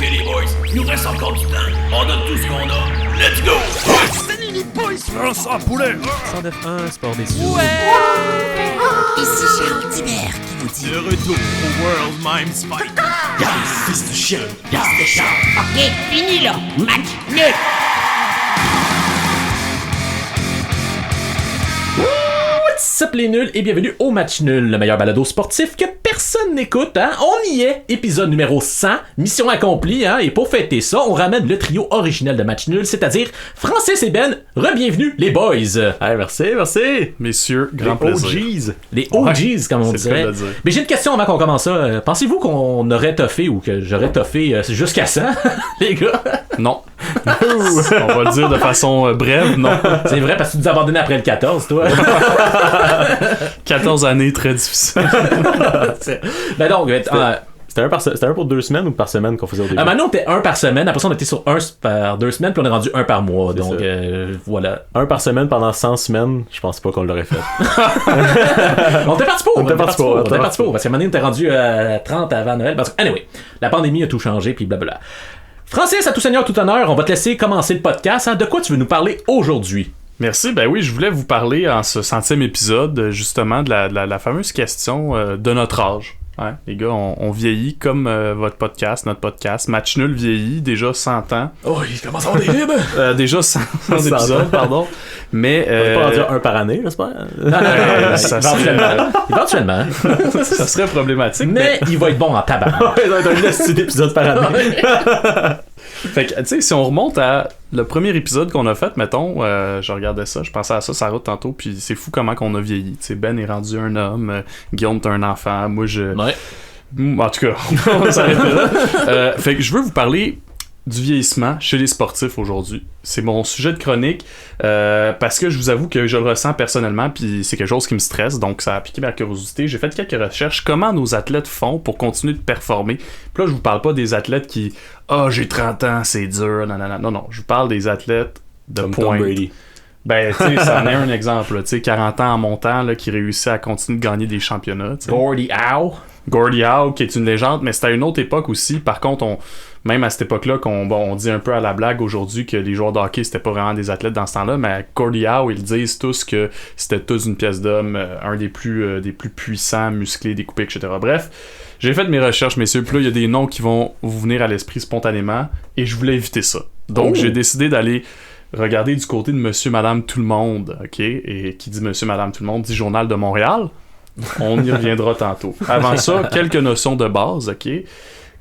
Ok les boys, il nous reste encore du temps. On donne tout ce qu'on a. Let's go! Salut les boys! Lance en poulet! 109.1 Sport des Sous. Ici Charles Tibert qui vous dit... De retour au World Mime Spike. Fils de chien! Fils de chien! Ok, fini là! Match nul! What's up les nuls et bienvenue au Match Nul, le meilleur balado sportif que personne n'écoute, hein? On y est! Épisode numéro 100, mission accomplie, hein? Et pour fêter ça, on ramène le trio originel de Match Nul, c'est-à-dire Francis et Ben. Re-bienvenue les boys! Hey, merci. Messieurs, Grand plaisir. Les OGs, comme on c'est dirait. le cas de dire. Mais j'ai une question avant qu'on commence ça. Pensez-vous qu'on aurait toffé ou que j'aurais toffé jusqu'à 100, les gars? Non. On va le dire de façon brève, non. C'est vrai parce que tu nous as abandonné après le 14, toi. 14 années très difficiles. Ben donc, C'était un pour 2 semaines ou par semaine qu'on faisait au début? maintenant on était un par semaine, après ça on était sur un par 2 semaines, puis on est rendu un par mois. Donc voilà. Un par semaine pendant 100 semaines, je pense pas qu'on l'aurait fait. On était parti pour. On était parti pour. Parce qu'à un moment donné on était rendu à 30 avant Noël. Parce que, anyway, la pandémie a tout changé, puis blablabla. Francis, à tout seigneur, tout honneur, on va te laisser commencer le podcast. Hein. De quoi tu veux nous parler aujourd'hui? Merci. Ben oui, je voulais vous parler en ce 100e épisode, justement, de la fameuse question de notre âge. Ouais, les gars, on vieillit comme votre podcast, notre podcast. Match Nul vieillit, déjà 100 ans. Oh, il commence à avoir des ribes! Déjà 100 épisodes, pardon. Mais... On va pas en dire un par année, j'espère. Éventuellement. Ça serait problématique. Mais il va être bon en tabac. Ça va être un petit épisode par année. Fait que, tu sais, si on remonte à le premier épisode qu'on a fait, mettons, je regardais ça, je pensais à ça, route tantôt, puis c'est fou comment qu'on a vieilli. Tu sais, Ben est rendu un homme, Guillaume t'es un enfant, moi je... Ouais. En tout cas, on va s'arrêter là. Fait que je veux vous parler du vieillissement chez les sportifs aujourd'hui. C'est mon sujet de chronique parce que je vous avoue que je le ressens personnellement puis c'est quelque chose qui me stresse, donc ça a piqué ma curiosité. J'ai fait quelques recherches, comment nos athlètes font pour continuer de performer. Puis là, je vous parle pas des athlètes qui « Ah, j'ai 30 ans, c'est dur, non, je vous parle des athlètes de Comme pointe. Tom Brady. Ben, tu sais, ça en est un exemple, tu sais, 40 ans en montant, là, qui réussit à continuer de gagner des championnats, tu sais. Gordie Howe. Gordie Howe, qui est une légende, mais c'était à une autre époque aussi. Par contre, même à cette époque-là, on dit un peu à la blague aujourd'hui que les joueurs de hockey, c'était pas vraiment des athlètes dans ce temps-là, mais Gordie Howe, ils disent tous que c'était tous une pièce d'homme, un des plus puissants, musclés, découpés, etc. Bref, j'ai fait mes recherches, messieurs, puis là, il y a des noms qui vont vous venir à l'esprit spontanément, et je voulais éviter ça. Donc, j'ai décidé d'aller regarder du côté de Monsieur, Madame, tout le monde, ok? Et qui dit Monsieur, Madame, tout le monde, dit Journal de Montréal. On y reviendra tantôt. Avant ça, quelques notions de base, ok?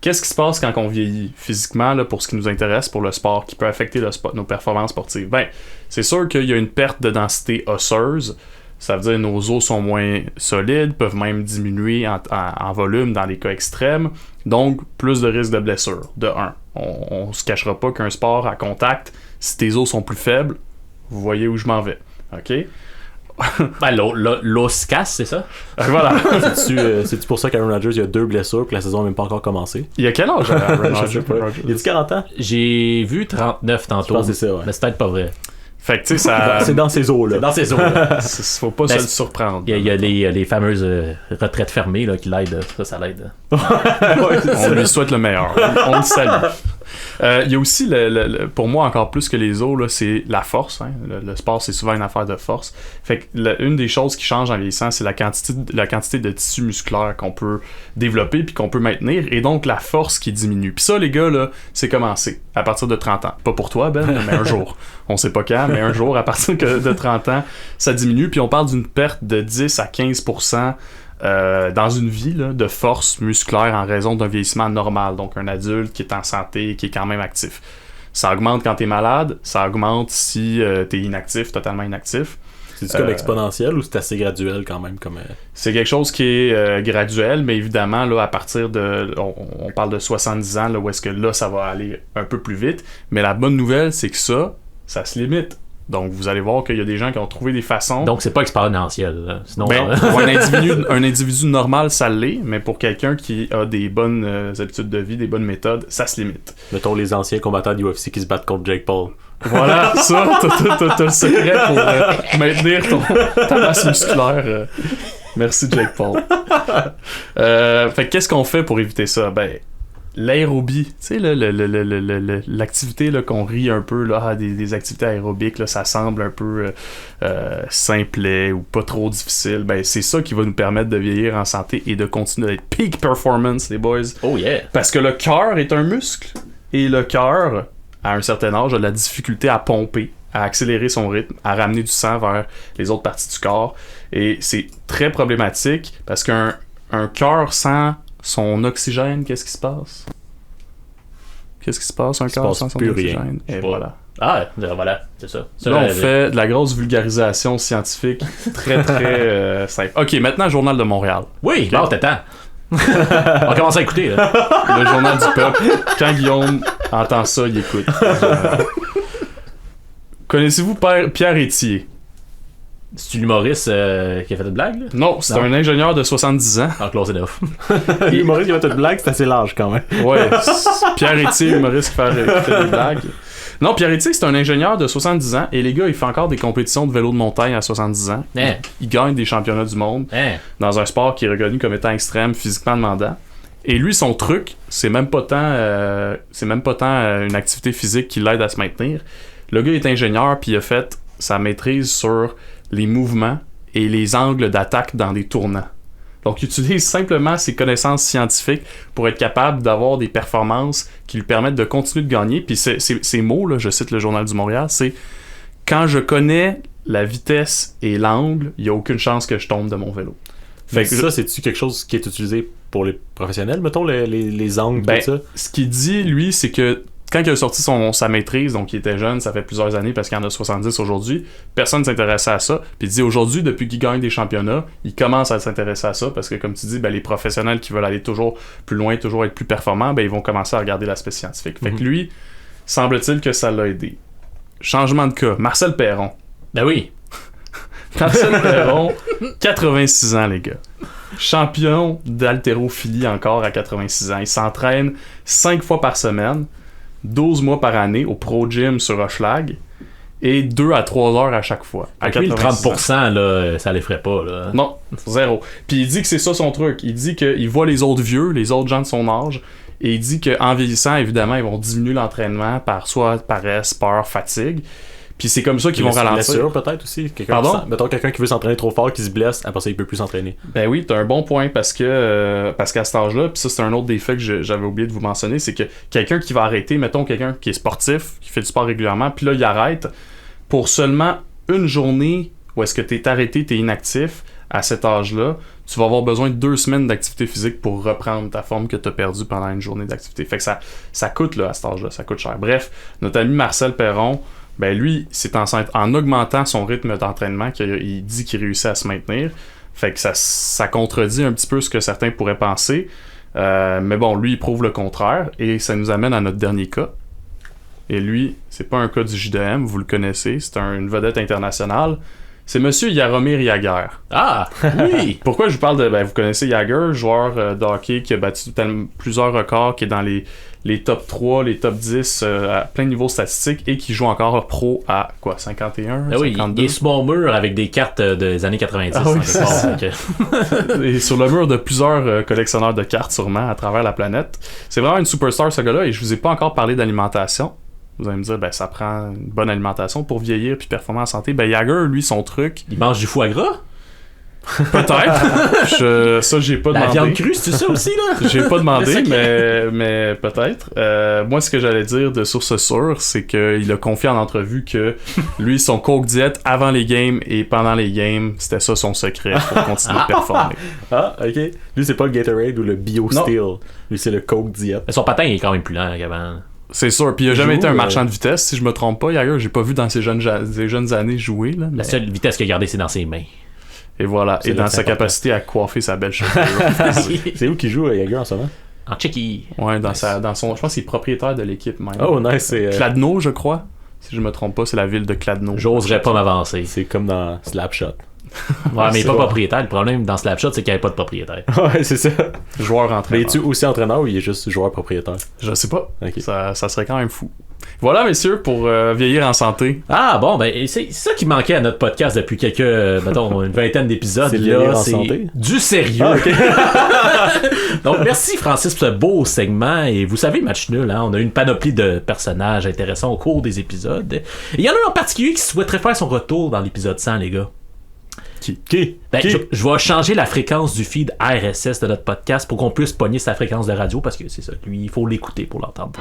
Qu'est-ce qui se passe quand on vieillit physiquement, là, pour ce qui nous intéresse, pour le sport, qui peut affecter nos performances sportives? Ben, c'est sûr qu'il y a une perte de densité osseuse. Ça veut dire que nos os sont moins solides, peuvent même diminuer en volume dans les cas extrêmes. Donc, plus de risque de blessure, de 1. On se cachera pas qu'un sport à contact, si tes os sont plus faibles, vous voyez où je m'en vais. OK? Ben, l'os casse, c'est ça? Voilà. C'est-tu pour ça qu'Aaron Rodgers, il y a 2 blessures puis la saison n'a même pas encore commencé? Il y a quel âge, Aaron Je sais pas. Il a dit 40 ans? J'ai vu 39 tantôt. Je pense que c'est ça, ouais. Mais c'est peut-être pas vrai. Fait que, tu sais, ça... C'est dans ces eaux-là. C'est dans ces eaux. Faut pas se le surprendre. Il y a les fameuses retraites fermées là, qui l'aident. Ça l'aide. On lui souhaite le meilleur. On le salue. Il y a aussi, pour moi, encore plus que les os, là, c'est la force. Hein. Le sport, c'est souvent une affaire de force. Fait que une des choses qui change en vieillissant, c'est la quantité de tissu musculaire qu'on peut développer puis qu'on peut maintenir, et donc la force qui diminue. Puis ça, les gars, là, c'est commencé à partir de 30 ans. Pas pour toi, Ben, mais un jour. On sait pas quand, mais un jour, à partir de 30 ans, ça diminue. Puis on parle d'une perte de 10 à 15% dans une vie là, de force musculaire en raison d'un vieillissement normal, donc un adulte qui est en santé, qui est quand même actif. Ça augmente quand t'es malade, ça augmente si t'es inactif, totalement inactif. C'est-tu comme exponentiel ou c'est assez graduel quand même? C'est quelque chose qui est graduel, mais évidemment, là, à partir de... On parle de 70 ans, là, où est-ce que là, ça va aller un peu plus vite. Mais la bonne nouvelle, c'est que ça se limite. Donc, vous allez voir qu'il y a des gens qui ont trouvé des façons... Donc, c'est pas exponentiel. Là. Sinon, pour un individu normal, ça l'est, mais pour quelqu'un qui a des bonnes habitudes de vie, des bonnes méthodes, ça se limite. Mettons les anciens combattants de UFC qui se battent contre Jake Paul. Voilà, ça, t'as le secret pour maintenir ta masse musculaire. Merci, Jake Paul. Fait que qu'est-ce qu'on fait pour éviter ça? Ben, l'aérobie, tu sais, là, l'activité là, qu'on rit un peu, là, des activités aérobiques, là, ça semble un peu simplet ou pas trop difficile. Ben, c'est ça qui va nous permettre de vieillir en santé et de continuer d'être peak performance, les boys. Oh yeah! Parce que le cœur est un muscle. Et le cœur, à un certain âge, a de la difficulté à pomper, à accélérer son rythme, à ramener du sang vers les autres parties du corps. Et c'est très problématique parce qu'un cœur sans son oxygène, qu'est-ce qui se passe? Qu'est-ce qui se passe, un cœur sans son oxygène? Et voilà. Ah, voilà, c'est ça. Là, on fait de la grosse vulgarisation scientifique très, très simple. OK, maintenant, Journal de Montréal. Oui, bon, t'attends. On commence à écouter, là. Le Journal du Peuple. Quand Guillaume entend ça, il écoute. Connaissez-vous Pierre Étier? C'est l'humoriste qui a fait de blague, là? Non, c'est un ingénieur de 70 ans. En close enough. L'humoriste qui a fait de blague, c'est assez large quand même. Ouais, Pierre Étier, humoriste qui fait des blagues. Non, Pierre Étier, c'est un ingénieur de 70 ans et les gars, il fait encore des compétitions de vélo de montagne à 70 ans. Il gagne des championnats du monde dans un sport qui est reconnu comme étant extrême, physiquement demandant. Et lui, son truc, c'est même pas tant une activité physique qui l'aide à se maintenir. Le gars est ingénieur puis il a fait sa maîtrise sur les mouvements et les angles d'attaque dans des tournants. Donc, il utilise simplement ses connaissances scientifiques pour être capable d'avoir des performances qui lui permettent de continuer de gagner. Puis ces mots, là, je cite le Journal du Montréal, c'est « Quand je connais la vitesse et l'angle, il n'y a aucune chance que je tombe de mon vélo. » Fait que ça, c'est-tu quelque chose qui est utilisé pour les professionnels, mettons, les angles, tout ça? Ce qu'il dit, lui, c'est que quand il a sorti sa maîtrise, donc il était jeune, ça fait plusieurs années parce qu'il en a 70 aujourd'hui, personne ne s'intéressait à ça. Puis il dit aujourd'hui, depuis qu'il gagne des championnats, il commence à s'intéresser à ça parce que, comme tu dis, les professionnels qui veulent aller toujours plus loin, toujours être plus performants, ils vont commencer à regarder l'aspect scientifique. Fait que lui, semble-t-il que ça l'a aidé. Changement de cas. Marcel Perron. Ben oui. Marcel Perron, 86 ans, les gars. Champion d'haltérophilie encore à 86 ans. Il s'entraîne 5 fois par semaine. 12 mois par année au Pro Gym sur Hochelag et 2 à 3 heures à chaque fois. À lui, le 30%, là, ça les ferait pas. Là. Non, zéro. Puis il dit que c'est ça son truc. Il dit qu'il voit les autres vieux, les autres gens de son âge, et il dit qu'en vieillissant, évidemment, ils vont diminuer l'entraînement par soit paresse, peur, fatigue. Puis c'est comme ça qu'ils vont ralentir. Blessure peut-être aussi. Mettons quelqu'un qui veut s'entraîner trop fort, qui se blesse, après ça il peut plus s'entraîner. Ben oui, t'as un bon point parce qu'à cet âge-là, puis ça c'est un autre défait que j'avais oublié de vous mentionner, c'est que quelqu'un qui va arrêter, mettons quelqu'un qui est sportif, qui fait du sport régulièrement, puis là il arrête pour seulement une journée où est-ce que t'es arrêté, t'es inactif à cet âge-là, tu vas avoir besoin de 2 semaines d'activité physique pour reprendre ta forme que t'as perdue pendant une journée d'activité. Fait que ça coûte là à cet âge-là, ça coûte cher. Bref, notre ami Marcel Perron, ben lui, c'est en augmentant son rythme d'entraînement qu'il dit qu'il réussit à se maintenir. Fait que ça contredit un petit peu ce que certains pourraient penser. Mais bon, lui, il prouve le contraire. Et ça nous amène à notre dernier cas. Et lui, c'est pas un cas du JDM, vous le connaissez. C'est une vedette internationale. C'est Monsieur Jaromir Jagr. Ah, oui! Pourquoi je vous parle de... vous connaissez Jagr, joueur de hockey qui a battu plusieurs records, qui est dans les top 3, les top 10 à plein de niveaux statistiques et qui joue encore pro à quoi, 51, ah oui, 52? Il est sur mon mur avec des cartes des années 90. Ah oui, et sur le mur de plusieurs collectionneurs de cartes sûrement à travers la planète. C'est vraiment une superstar ce gars-là et je vous ai pas encore parlé d'alimentation. Vous allez me dire, ça prend une bonne alimentation pour vieillir puis performer en santé. Jagr, lui, son truc... Il mange du foie gras? Peut-être. Ça, j'ai pas demandé. La viande crue, c'est ça aussi, là? J'ai pas demandé, mais peut-être. Moi, ce que j'allais dire de source sûre, c'est qu'il a confié en entrevue que lui, son Coke Diet avant les games et pendant les games, c'était ça son secret pour continuer de performer. Ah, ok. Lui, c'est pas le Gatorade ou le BioSteel. Lui, c'est le Coke Diet. Mais son patin il est quand même plus lent qu'avant. C'est sûr. Puis il a jamais été un marchand de vitesse, si je me trompe pas. Jagr, j'ai pas vu dans ses jeunes années jouer. Là, mais... La seule vitesse qu'il a gardée, c'est dans ses mains. Et voilà. Et dans sa capacité à coiffer sa belle chevelure. C'est où qu'il joue, Jagr, en ce moment? En Tchéquie. Ouais, dans son... Je pense qu'il est propriétaire de l'équipe même. Oh, nice. C'est Kladno, je crois. Si je me trompe pas, c'est la ville de Kladno. J'oserais pas m'avancer. C'est comme dans Slapshot. Ouais, mais il n'est pas propriétaire. Le problème dans Slapshot, c'est qu'il n'y avait pas de propriétaire. Ouais, c'est ça. Joueur entraîneur. Mais es-tu aussi entraîneur ou il est juste joueur propriétaire? Je sais pas. Okay. Ça serait quand même fou. Voilà, messieurs, pour vieillir en santé. Ah bon, ben c'est ça qui manquait à notre podcast depuis mettons, une vingtaine d'épisodes. C'est là, vieillir en c'est santé. du sérieux. Donc merci Francis pour ce beau segment. Et vous savez, Match Nul, hein, on a eu une panoplie de personnages intéressants au cours des épisodes. Et il y en a un en particulier qui souhaiterait faire son retour dans l'épisode 100, les gars. Qui? Ben, je vais changer la fréquence du feed RSS de notre podcast pour qu'on puisse pogner sa fréquence de radio parce que c'est ça, lui, il faut l'écouter pour l'entendre.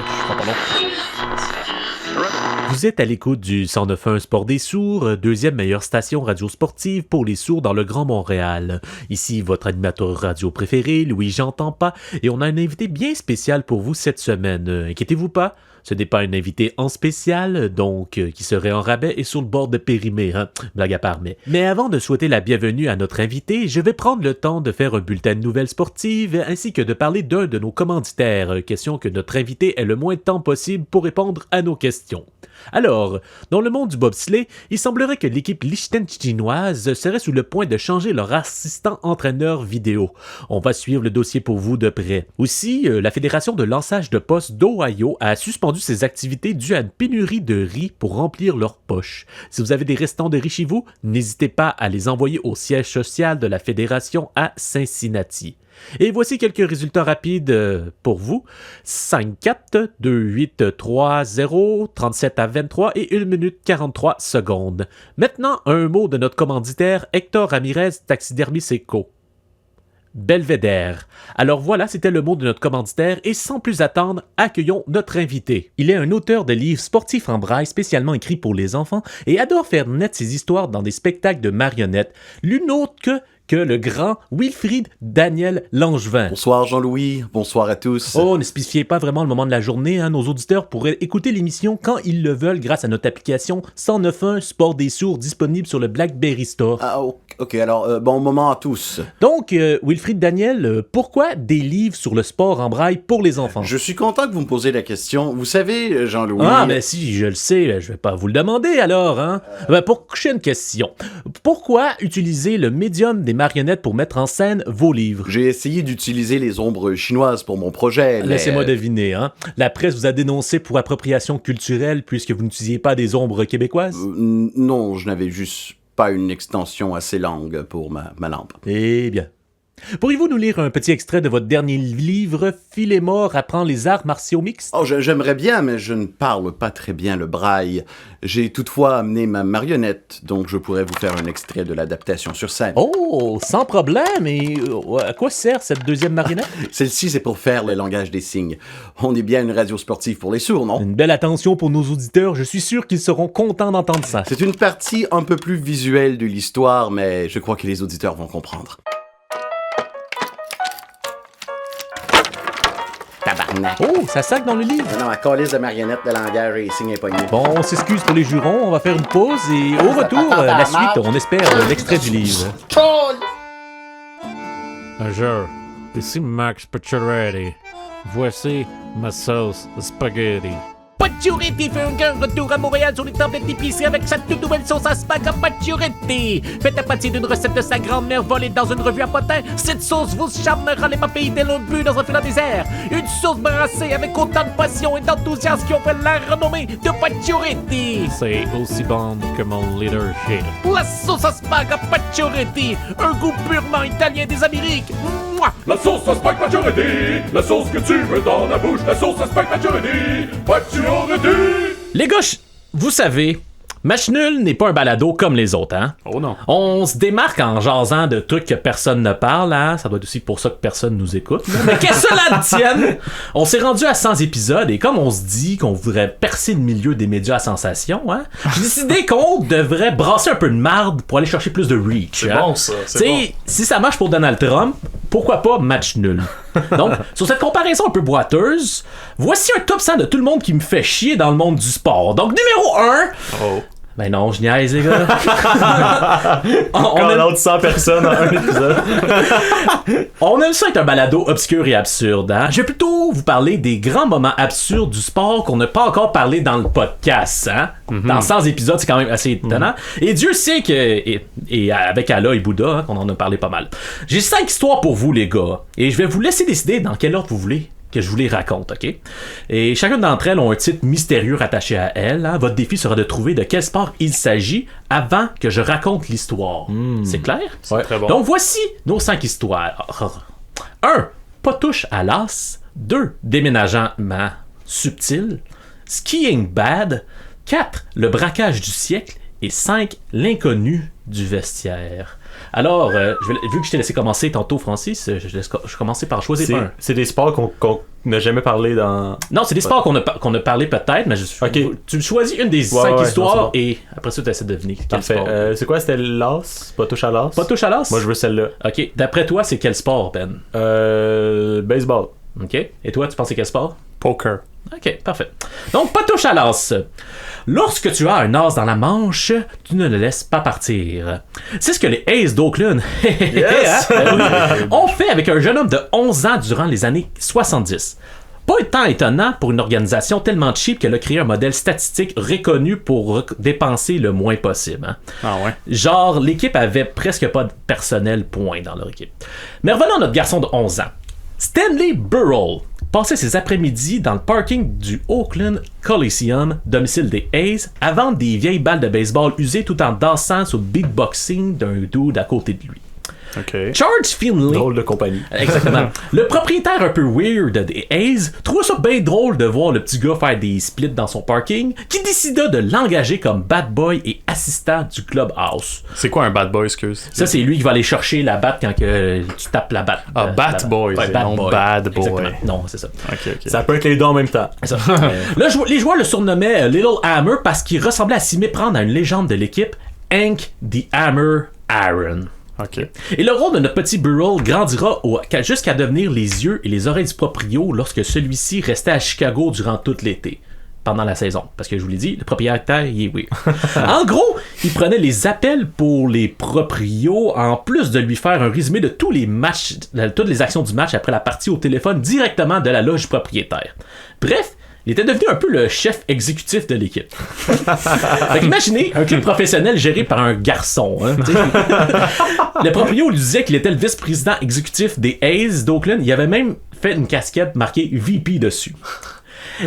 Vous êtes à l'écoute du 109.1 Sport des sourds, deuxième meilleure station radio sportive pour les sourds dans le Grand Montréal. Ici, votre animateur radio préféré, Louis-Jean Tampa, et on a un invité bien spécial pour vous cette semaine. Inquiétez-vous pas, ce n'est pas un invité en spécial, donc qui serait en rabais et sur le bord de périmé, hein? Blague à part, mais avant de souhaiter la bienvenue à notre invité, je vais prendre le temps de faire un bulletin de nouvelles sportives ainsi que de parler d'un de nos commanditaires, question que notre invité ait le moins de temps possible pour répondre à nos questions. Alors, dans le monde du bobsleigh, il semblerait que l'équipe liechtensteinoise serait sous le point de changer leur assistant entraîneur vidéo. On va suivre le dossier pour vous de près. Aussi, la Fédération de lançage de poste d'Ohio a suspendu ses activités dues à une pénurie de riz pour remplir leurs poches. Si vous avez des restants de riz chez vous, n'hésitez pas à les envoyer au siège social de la Fédération à Cincinnati. Et voici quelques résultats rapides pour vous. 5-4, 2-8, 3-0, 37-23 et 1 minute 43 secondes. Maintenant, un mot de notre commanditaire Hector Ramirez Taxidermie Seco. Belvédère. Alors voilà, c'était le mot de notre commanditaire et sans plus attendre, accueillons notre invité. Il est un auteur de livres sportifs en braille spécialement écrits pour les enfants et adore faire naître ses histoires dans des spectacles de marionnettes. L'une autre que le grand Wilfrid Daniel Langevin. Bonsoir Jean-Louis, bonsoir à tous. Oh, ne spécifiez pas vraiment le moment de la journée, hein. Nos auditeurs pourraient écouter l'émission quand ils le veulent grâce à notre application 109.1 Sport des sourds disponible sur le BlackBerry Store. Ah ok, alors bon moment à tous. Donc, Wilfrid Daniel, pourquoi des livres sur le sport en braille pour les enfants? Je suis content que vous me posiez la question. Vous savez, Jean-Louis... Ah, mais si, je le sais, je vais pas vous le demander alors, hein. Prochaine question. Pourquoi utiliser le médium des marionnettes pour mettre en scène vos livres? J'ai essayé d'utiliser les ombres chinoises pour mon projet. Laissez-moi deviner, hein. La presse vous a dénoncé pour appropriation culturelle puisque vous n'utilisiez pas des ombres québécoises? Non, je n'avais juste pas une extension assez longue pour ma lampe. Eh bien. Pourriez-vous nous lire un petit extrait de votre dernier livre, Philémore apprend les arts martiaux mixtes? Oh, j'aimerais bien, mais je ne parle pas très bien le braille. J'ai toutefois amené ma marionnette, donc je pourrais vous faire un extrait de l'adaptation sur scène. Oh, sans problème. Et à quoi sert cette deuxième marionnette? Celle-ci, c'est pour faire le langage des signes. On est bien une radio sportive pour les sourds, non? Une belle attention pour nos auditeurs. Je suis sûr qu'ils seront contents d'entendre ça. C'est une partie un peu plus visuelle de l'histoire, mais je crois que les auditeurs vont comprendre. Tabarnak. Oh, ça sac dans le livre. Non, la calice de marionnette de langage et signes impognés. Bon, on s'excuse pour les jurons, on va faire une pause et au retour, la suite, on espère, l'extrait du livre. Bonjour, ici Max Pacioretty. Voici ma sauce spaghetti. Pacioretty fait un grand retour à Montréal sur les tablettes d'épicerie avec sa toute nouvelle sauce à spag à Pacioretty. Faite à partir d'une recette de sa grand-mère volée dans une revue à potins, cette sauce vous charmera les papilles dès l'autre but dans un filet désert. Une sauce brassée avec autant de passion et d'enthousiasme qui ont fait la renommée de Pacioretty. C'est aussi bon que mon leadership. La sauce à spag à Pacioretty, un goût purement italien des Amériques. Mouah! La sauce à spag Pacioretty, la sauce que tu mets dans la bouche, la sauce à spag Pacioretty, Pacioretty. Les gars, vous savez, Match Nul n'est pas un balado comme les autres, hein? Oh non. On se démarque en jasant de trucs que personne ne parle, hein? Ça doit être aussi pour ça que personne nous écoute. Mais qu'est-ce que cela tienne? On s'est rendu à 100 épisodes et comme on se dit qu'on voudrait percer le milieu des médias à sensation, hein? J'ai décidé qu'on devrait brasser un peu de marde pour aller chercher plus de reach. C'est hein? bon, ça. C'est bon. Si ça marche pour Donald Trump, pourquoi pas Match Nul? Donc, sur cette comparaison un peu boiteuse, voici un top 100 de tout le monde qui me fait chier dans le monde du sport. Donc, numéro 1... Oh. Ben non, je niaise, les gars. On a 100 personnes en un épisode. On aime ça être un balado obscur et absurde, hein? Je vais plutôt vous parler des grands moments absurdes du sport qu'on n'a pas encore parlé dans le podcast, hein? Dans 100 épisodes, c'est quand même assez étonnant. Et Dieu sait que... Et avec Allah et Bouddha, hein, qu'on en a parlé pas mal. J'ai 5 histoires pour vous, les gars. Et je vais vous laisser décider dans quel ordre vous voulez que je vous les raconte, OK? Et chacune d'entre elles ont un titre mystérieux rattaché à elles. Hein? Votre défi sera de trouver de quel sport il s'agit avant que je raconte l'histoire. C'est clair? Ouais. Très bon. Donc voici nos 5 histoires. 1. Pas touche à l'as. 2. Déménagement subtil. Skiing bad. 4. Le braquage du siècle. Et 5. L'inconnu du vestiaire. Alors, vu que je t'ai laissé commencer tantôt, Francis, je vais commencer par choisir un. C'est des sports qu'on n'a jamais parlé dans... Non, c'est des sports qu'on a parlé peut-être, mais tu choisis une des 5 histoires et après ça, tu essaies de deviner quel Parfait. sport. C'est quoi? C'était l'as? Pas touche à l'as? Pas touche à l'as? Moi, je veux celle-là. OK. D'après toi, c'est quel sport, Ben? Baseball. OK. Et toi, tu penses c'est quel sport? Poker. OK, parfait. Donc, pas touche à l'as. Lorsque tu as un as dans la manche, tu ne le laisses pas partir. C'est ce que les A's d'Oakland ont fait avec un jeune homme de 11 ans durant les années 70. Pas tant étonnant pour une organisation tellement cheap qu'elle a créé un modèle statistique reconnu pour dépenser le moins possible. Hein. Ah ouais. Genre, l'équipe avait presque pas de personnel point dans leur équipe. Mais revenons à notre garçon de 11 ans. Stanley Burrell passait ses après-midi dans le parking du Oakland Coliseum, domicile des A's, à vendre des vieilles balles de baseball usées tout en dansant sur le beatboxing d'un dude à côté de lui. OK. Charles Finley, Drôle de compagnie. exactement, le propriétaire un peu weird des A's, trouvait ça bien drôle de voir le petit gars faire des splits dans son parking, qui décida de l'engager comme bad boy et assistant du clubhouse. C'est quoi un bad boy, excuse? Ça, c'est lui qui va aller chercher la batte quand que tu tapes la batte. Ah, bat boy, Ouais, non bad boy. Exactement. Non, c'est ça. OK. Ça peut être les deux en même temps. C'est ça. Les joueurs le surnommaient Little Hammer parce qu'il ressemblait à s'y méprendre à une légende de l'équipe, Hank the Hammer Aaron. OK. Et le rôle de notre petit Burrell grandira jusqu'à devenir les yeux et les oreilles du proprio lorsque celui-ci restait à Chicago durant tout l'été. Pendant la saison. Parce que je vous l'ai dit, le propriétaire, il est weird. En gros, il prenait les appels pour les proprios en plus de lui faire un résumé de tous les matchs, toutes les actions du match après la partie au téléphone directement de la loge du propriétaire. Bref, il était devenu un peu le chef exécutif de l'équipe. Fait qu'imaginez un club professionnel géré par un garçon. Hein, le proprio lui disait qu'il était le vice-président exécutif des A's d'Oakland. Il avait même fait une casquette marquée VP dessus.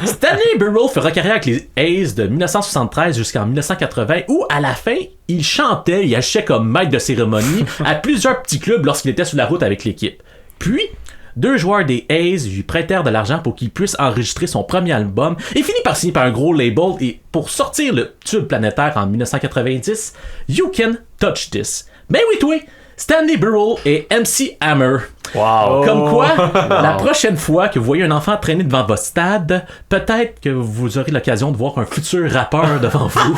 Stanley Burrell fera carrière avec les A's de 1973 jusqu'en 1980 où, à la fin, il chantait et agissait comme maître de cérémonie à plusieurs petits clubs lorsqu'il était sur la route avec l'équipe. Puis, 2 joueurs des A's lui prêtèrent de l'argent pour qu'il puisse enregistrer son premier album et finit par signer par un gros label et pour sortir le tube planétaire en 1990, You Can Touch This. Ben oui, toi! Stanley Burrell et MC Hammer. Wow. Comme quoi, la prochaine fois que vous voyez un enfant traîner devant votre stade, peut-être que vous aurez l'occasion de voir un futur rappeur devant vous.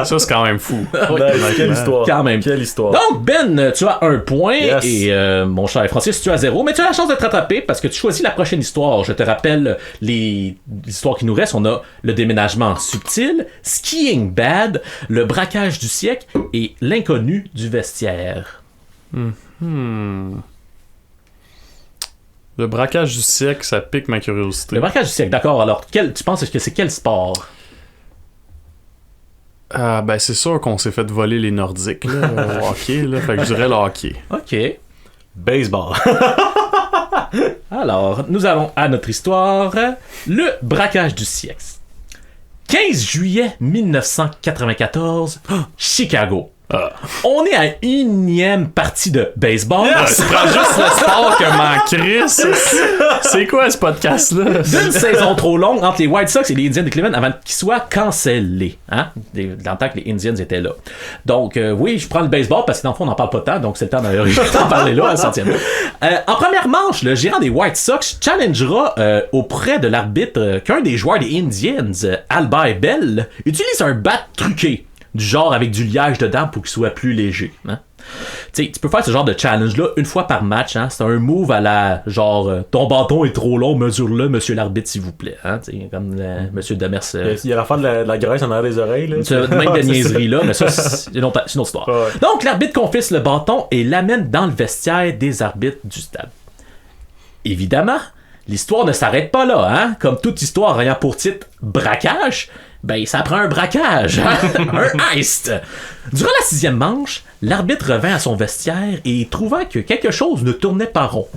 Ça, c'est quand même fou. Oui. Quelle histoire. Quand même. Quelle histoire. Donc, Ben, tu as 1 point Yes. et mon cher Francis, tu as 0. Mais tu as la chance de te rattraper parce que tu choisis la prochaine histoire. Je te rappelle les histoires qui nous restent. On a le déménagement subtil, skiing bad, le braquage du siècle et l'inconnu du vestiaire. Le braquage du siècle, ça pique ma curiosité. Le braquage du siècle, d'accord. Alors, tu penses que c'est quel sport? Ben, c'est sûr qu'on s'est fait voler les Nordiques, là, au hockey, là. Fait que je dirais le hockey. OK. Baseball. Alors, nous allons à notre histoire. Le braquage du siècle. 15 juillet 1994, Chicago. On est à une 1e partie de baseball. Tu prends juste le sport que m'en crisse. C'est quoi ce podcast-là? D'une saison trop longue entre les White Sox et les Indians de Cleveland avant qu'ils soient cancellés. Hein? Dans le temps que les Indians étaient là. Donc, oui, je prends le baseball parce que dans le fond, on n'en parle pas tant, donc c'est le temps d'en parler là à 100e. En première manche, le gérant des White Sox challengera auprès de l'arbitre qu'un des joueurs des Indians, Albert Bell, utilise un bat truqué. Du genre avec du liège dedans pour qu'il soit plus léger. Hein? Tu peux faire ce genre de challenge-là une fois par match. Hein? C'est un move à la genre ton bâton est trop long, mesure-le, monsieur l'arbitre, s'il vous plaît. Hein? Comme monsieur Demers. Il y a l'affaire de la graisse en arrière des oreilles. Là. Même de niaiserie-là, mais ça, c'est une autre histoire. Ouais. Donc, l'arbitre confisque le bâton et l'amène dans le vestiaire des arbitres du stade. Évidemment, l'histoire ne s'arrête pas là. Hein? Comme toute histoire ayant pour titre braquage, ben ça prend un braquage, hein? Un heist. Durant la 6e manche, l'arbitre revint à son vestiaire et trouvant que quelque chose ne tournait pas rond.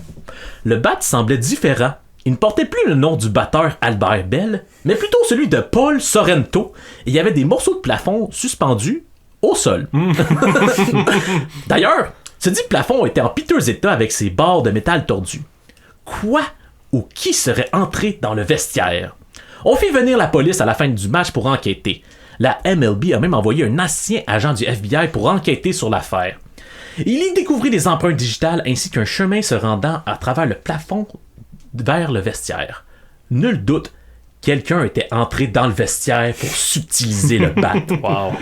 Le bat semblait différent Il ne portait plus le nom du batteur Albert Bell, mais plutôt celui de Paul Sorrento, et il y avait des morceaux de plafond suspendus au sol. D'ailleurs, ce dit plafond était en piteux état avec ses barres de métal tordues. Quoi ou qui serait entré dans le vestiaire? On fit venir la police à la fin du match pour enquêter. La MLB a même envoyé un ancien agent du FBI pour enquêter sur l'affaire. Il y découvrit des empreintes digitales ainsi qu'un chemin se rendant à travers le plafond vers le vestiaire. Nul doute, quelqu'un était entré dans le vestiaire pour subtiliser le bat. Wow.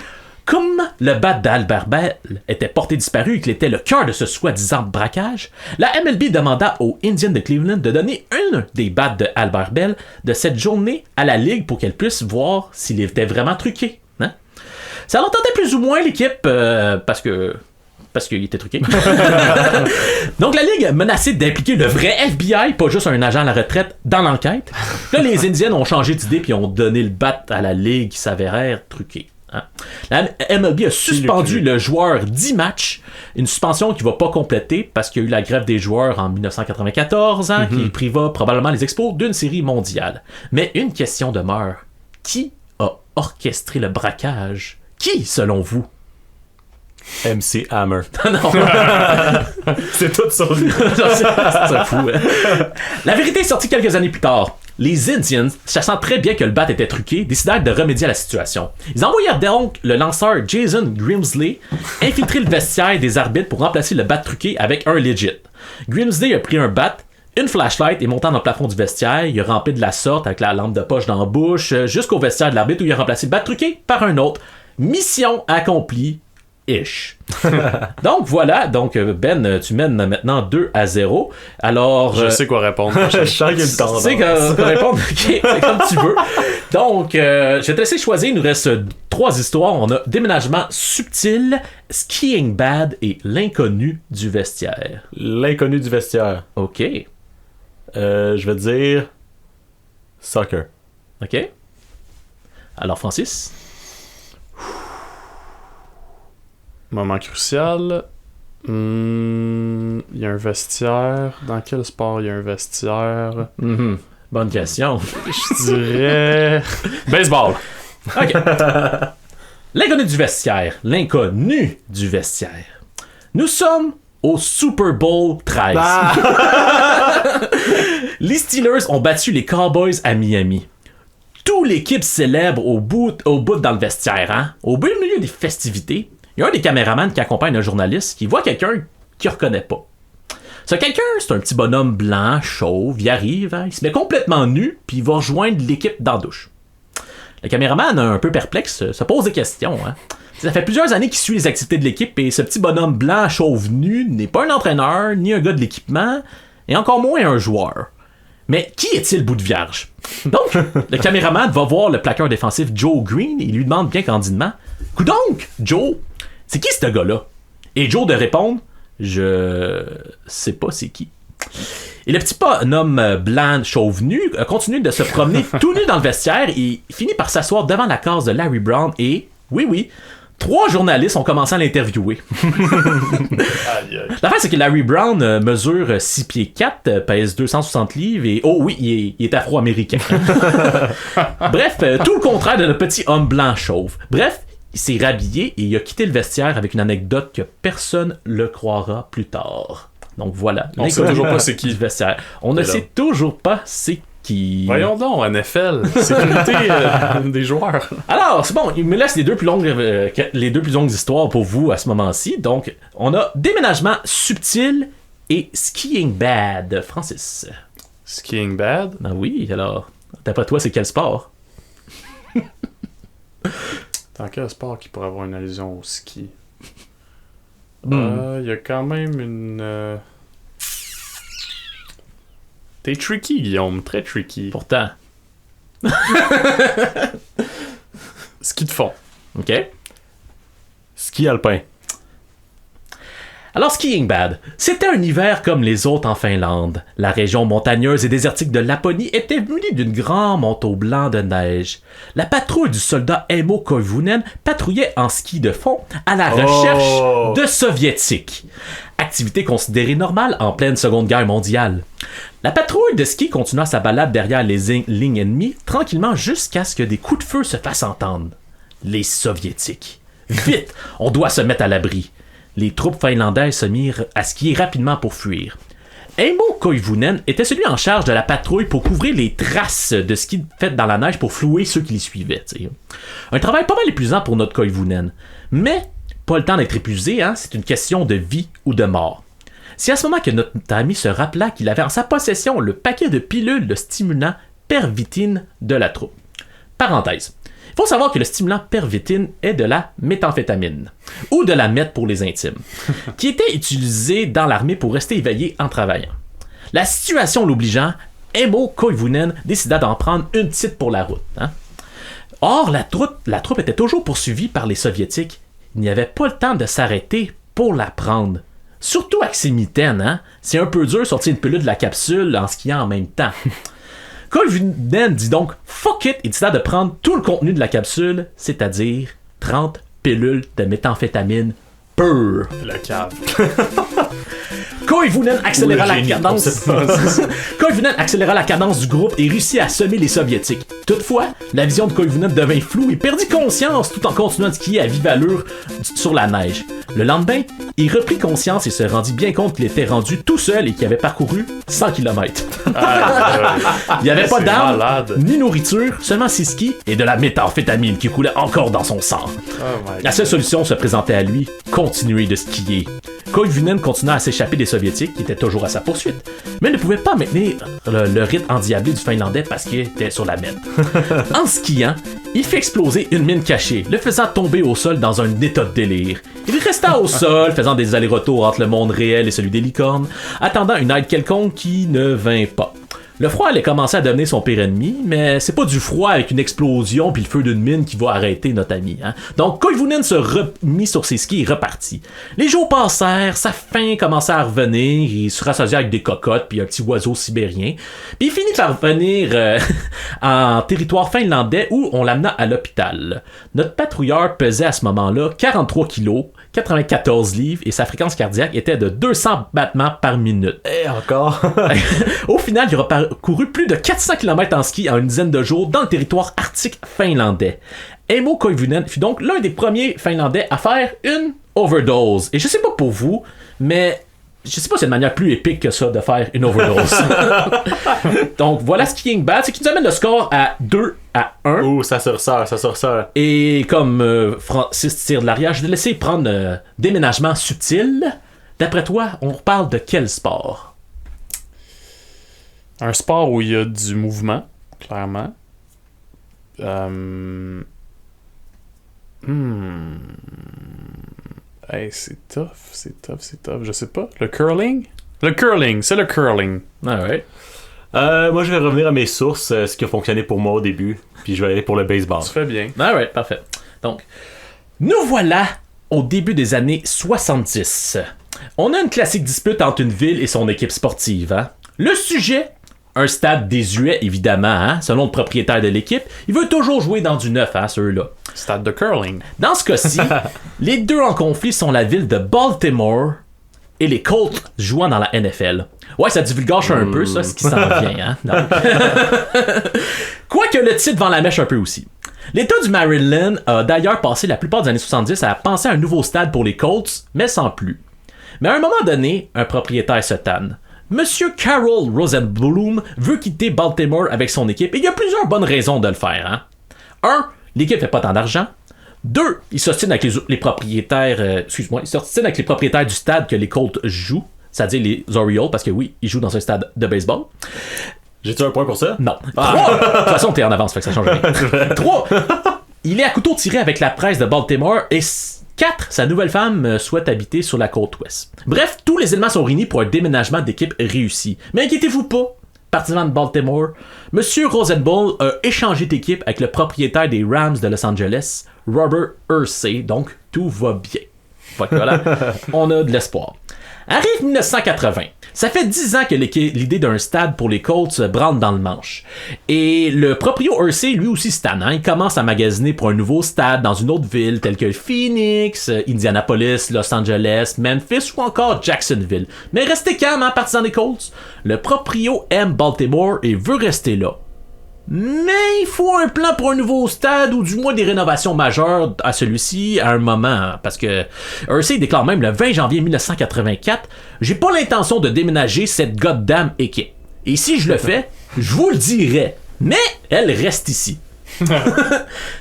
Comme le bat d'Albert Bell était porté disparu et qu'il était le cœur de ce soi-disant braquage, la MLB demanda aux Indians de Cleveland de donner un des bats de Albert Bell de cette journée à la Ligue pour qu'elle puisse voir s'il était vraiment truqué. Hein? Ça l'entendait plus ou moins l'équipe parce qu'il était truqué. Donc la Ligue menaçait d'impliquer le vrai FBI, pas juste un agent à la retraite, dans l'enquête. Là, les Indiens ont changé d'idée puis ont donné le bat à la Ligue qui s'avérait truqué. Hein? La MLB a suspendu le joueur 10 matchs, une suspension qui ne va pas compléter parce qu'il y a eu la grève des joueurs en 1994, qui priva probablement les Expos d'une série mondiale. Mais une question demeure. Qui a orchestré le braquage? Qui, selon vous? MC Hammer. Non. C'est tout ça. C'est fou. Hein? La vérité est sortie quelques années plus tard. Les Indians, sachant très bien que le bat était truqué, décidèrent de remédier à la situation. Ils envoyèrent donc le lanceur Jason Grimsley infiltrer le vestiaire des arbitres pour remplacer le bat truqué avec un legit. Grimsley a pris un bat, une flashlight et montant dans le plafond du vestiaire, il a rampé de la sorte avec la lampe de poche dans la bouche jusqu'au vestiaire de l'arbitre où il a remplacé le bat truqué par un autre. Mission accomplie. Ish. Donc voilà, donc Ben, tu mènes maintenant 2-0. Alors. Je sais quoi répondre. Je sens qu'il y a le temps. Tu sais quoi répondre? Ok, c'est comme tu veux. Donc, je vais te laisser choisir. Il nous reste 3 histoires. On a Déménagement subtil, Skiing bad et L'inconnu du vestiaire. L'inconnu du vestiaire. Ok. Je vais dire soccer. Ok. Alors, Francis? Moment crucial. Il y a un vestiaire. Dans quel sport il y a un vestiaire? Bonne question. Je dirais. Baseball. Ok. L'inconnu du vestiaire. L'inconnu du vestiaire. Nous sommes au Super Bowl 13. Les Steelers ont battu les Cowboys à Miami. Toute l'équipe célèbre au bout dans le vestiaire. Hein? Au beau milieu des festivités, il y a un des caméramans qui accompagne un journaliste qui voit quelqu'un qu'il reconnaît pas. Ce quelqu'un, c'est un petit bonhomme blanc, chauve, il arrive, hein, il se met complètement nu, puis il va rejoindre l'équipe dans la douche. Le caméraman, un peu perplexe, se pose des questions. Hein. Ça fait plusieurs années qu'il suit les activités de l'équipe, et ce petit bonhomme blanc, chauve, nu, n'est pas un entraîneur, ni un gars de l'équipement, et encore moins un joueur. Mais qui est-il bout de vierge? Donc, le caméraman va voir le plaqueur défensif Joe Green, et il lui demande bien candidement « Coudonc, Joe, c'est qui ce gars-là? » Et Joe de répondre « Je sais pas c'est qui. » Et le petit bonhomme blanc chauve nu continue de se promener tout nu dans le vestiaire et finit par s'asseoir devant la case de Larry Brown et, oui, 3 journalistes ont commencé à l'interviewer. L'affaire, c'est que Larry Brown mesure 6 pieds 4, pèse 260 livres et, oh oui, il est afro-américain. Bref, tout le contraire de notre petit homme blanc chauve. Bref, il s'est rhabillé et il a quitté le vestiaire avec une anecdote que personne le croira plus tard. Donc voilà. On sait toujours pas c'est qui. Du vestiaire. On ne sait toujours pas c'est qui. Voyons donc, NFL. Sécurité des joueurs. Alors, c'est bon, il me laisse les deux plus longues histoires pour vous à ce moment-ci. Donc, on a Déménagement subtil et Skiing bad. Francis. Skiing bad? Ah oui, alors, d'après toi, c'est quel sport? Dans quel sport qui pourrait avoir une allusion au ski? Il y a quand même une... T'es tricky, Guillaume, très tricky. Pourtant. Ski de fond. OK. Ski alpin. Alors, Skiing bad. C'était un hiver comme les autres en Finlande. La région montagneuse et désertique de Laponie était munie d'une grande manteau blanc de neige. La patrouille du soldat Emo Koivunen patrouillait en ski de fond à la recherche de soviétiques. activité considérée normale en pleine Seconde Guerre mondiale. La patrouille de ski continua sa balade derrière les lignes ennemies, tranquillement jusqu'à ce que des coups de feu se fassent entendre. Les Soviétiques. Vite, on doit se mettre à l'abri. Les troupes finlandaises se mirent à skier rapidement pour fuir. Eimo Koivunen était celui en charge de la patrouille pour couvrir les traces de ski faites dans la neige pour flouer ceux qui les suivaient. T'sais. Un travail pas mal épuisant pour notre Koivunen. Mais pas le temps d'être épuisé, hein? C'est une question de vie ou de mort. C'est à ce moment que notre ami se rappela qu'il avait en sa possession le paquet de pilules de stimulant pervitine de la troupe. Parenthèse. Il faut savoir que le stimulant pervitine est de la méthamphétamine, ou de la meth pour les intimes, qui était utilisé dans l'armée pour rester éveillé en travaillant. La situation l'obligeant, Eimo Koivunen décida d'en prendre une petite pour la route. Hein? Or, la troupe était toujours poursuivie par les Soviétiques. Il n'y avait pas le temps de s'arrêter pour la prendre. Surtout avec ses mitaines, hein? C'est un peu dur de sortir une pilule de la capsule en skiant en même temps. Koivunen dit donc fuck it et décida de prendre tout le contenu de la capsule, c'est-à-dire 30 pilules de méthamphétamine pure. Le cave. Koivunen accéléra la cadence. Koivunen accéléra la cadence du groupe et réussit à semer les Soviétiques. Toutefois, la vision de Koivunen devint floue et perdit conscience tout en continuant de skier à vive allure sur la neige. Le lendemain, il reprit conscience et se rendit bien compte qu'il était rendu tout seul et qu'il avait parcouru 100 km. Il n'y avait pas d'armes, ni nourriture, seulement ses skis et de la méthamphétamine qui coulait encore dans son sang. La seule solution se présentait à lui, continuer de skier. Koivunen continua à s'échapper des Soviétiques qui étaient toujours à sa poursuite, mais ne pouvait pas maintenir le rythme endiablé du Finlandais parce qu'il était sur la mine. En skiant, il fit exploser une mine cachée, le faisant tomber au sol dans un état de délire. Il resta au sol, faisant des allers-retours entre le monde réel et celui des licornes, attendant une aide quelconque qui ne vint pas. Le froid allait commencer à devenir son pire ennemi, mais c'est pas du froid avec une explosion puis le feu d'une mine qui va arrêter notre ami. Hein? Donc Koivunen se remit sur ses skis et repartit. Les jours passèrent, sa faim commença à revenir, il se rassasia avec des cocottes puis un petit oiseau sibérien. Puis il finit par revenir en territoire finlandais où on l'amena à l'hôpital. Notre patrouilleur pesait à ce moment-là 43 kilos, 94 livres et sa fréquence cardiaque était de 200 battements par minute. Et encore. Au final, il aura parcouru plus de 400 km en ski en une dizaine de jours dans le territoire arctique finlandais. Eimo Koivunen fut donc l'un des premiers Finlandais à faire une overdose. Et je sais pas pour vous, mais je sais pas si c'est une manière plus épique que ça de faire une overdose. Donc voilà Skiing Bad, c'est qui nous amène le score à 2-1. Ouh, ça se ressort. Et comme Francis tire de l'arrière, je vais te laisser prendre déménagement subtil. D'après toi, on parle de quel sport? Un sport où il y a du mouvement, clairement. Hey, c'est tough. Je sais pas. Le curling? C'est le curling. Alright. Moi, je vais revenir à mes sources, ce qui a fonctionné pour moi au début, puis je vais aller pour le baseball. Tu fais bien. Alright, parfait. Donc, nous voilà au début des années 70. On a une classique dispute entre une ville et son équipe sportive. Hein? Le sujet, un stade désuet, évidemment, hein? Selon le propriétaire de l'équipe, il veut toujours jouer dans du neuf, hein, ceux-là. Stade de curling. Dans ce cas-ci, les deux en conflit sont la ville de Baltimore et les Colts jouant dans la NFL. Ouais, ça divulgage un peu, ça, ce qui s'en vient, hein? Quoique le titre vend la mèche un peu aussi. L'État du Maryland a d'ailleurs passé la plupart des années 70 à penser à un nouveau stade pour les Colts, mais sans plus. Mais à un moment donné, un propriétaire se tanne. Monsieur Carroll Rosenblum veut quitter Baltimore avec son équipe et il y a plusieurs bonnes raisons de le faire. Hein? 1. L'équipe fait pas tant d'argent. 2. Il s'ostine avec les propriétaires il s'ostine avec les propriétaires du stade que les Colts jouent, c'est-à-dire les Orioles, parce que oui, ils jouent dans un stade de baseball. J'ai-tu un point pour ça? Non. 3. De toute façon, t'es en avance, fait que ça change rien. 3. Il est à couteau tiré avec la presse de Baltimore et 4. Sa nouvelle femme souhaite habiter sur la côte ouest. Bref, tous les éléments sont réunis pour un déménagement d'équipe réussi. Mais inquiétez-vous pas, partisans de Baltimore, Monsieur Rosenball a échangé d'équipe avec le propriétaire des Rams de Los Angeles, Robert Irsay, donc tout va bien. Voilà, on a de l'espoir. Arrive 1980. Ça fait 10 ans que l'idée d'un stade pour les Colts se branle dans le manche. Et le proprio Hersey, lui aussi, c'est tannant. Il commence à magasiner pour un nouveau stade dans une autre ville, telle que Phoenix, Indianapolis, Los Angeles, Memphis ou encore Jacksonville. Mais restez calme, hein, partisans des Colts. Le proprio aime Baltimore et veut rester là. Mais il faut un plan pour un nouveau stade ou du moins des rénovations majeures à celui-ci à un moment, hein, parce que Hersey déclare même le 20 janvier 1984 « J'ai pas l'intention de déménager cette goddamn équipe. Et si je le fais, je vous le dirai, mais elle reste ici. »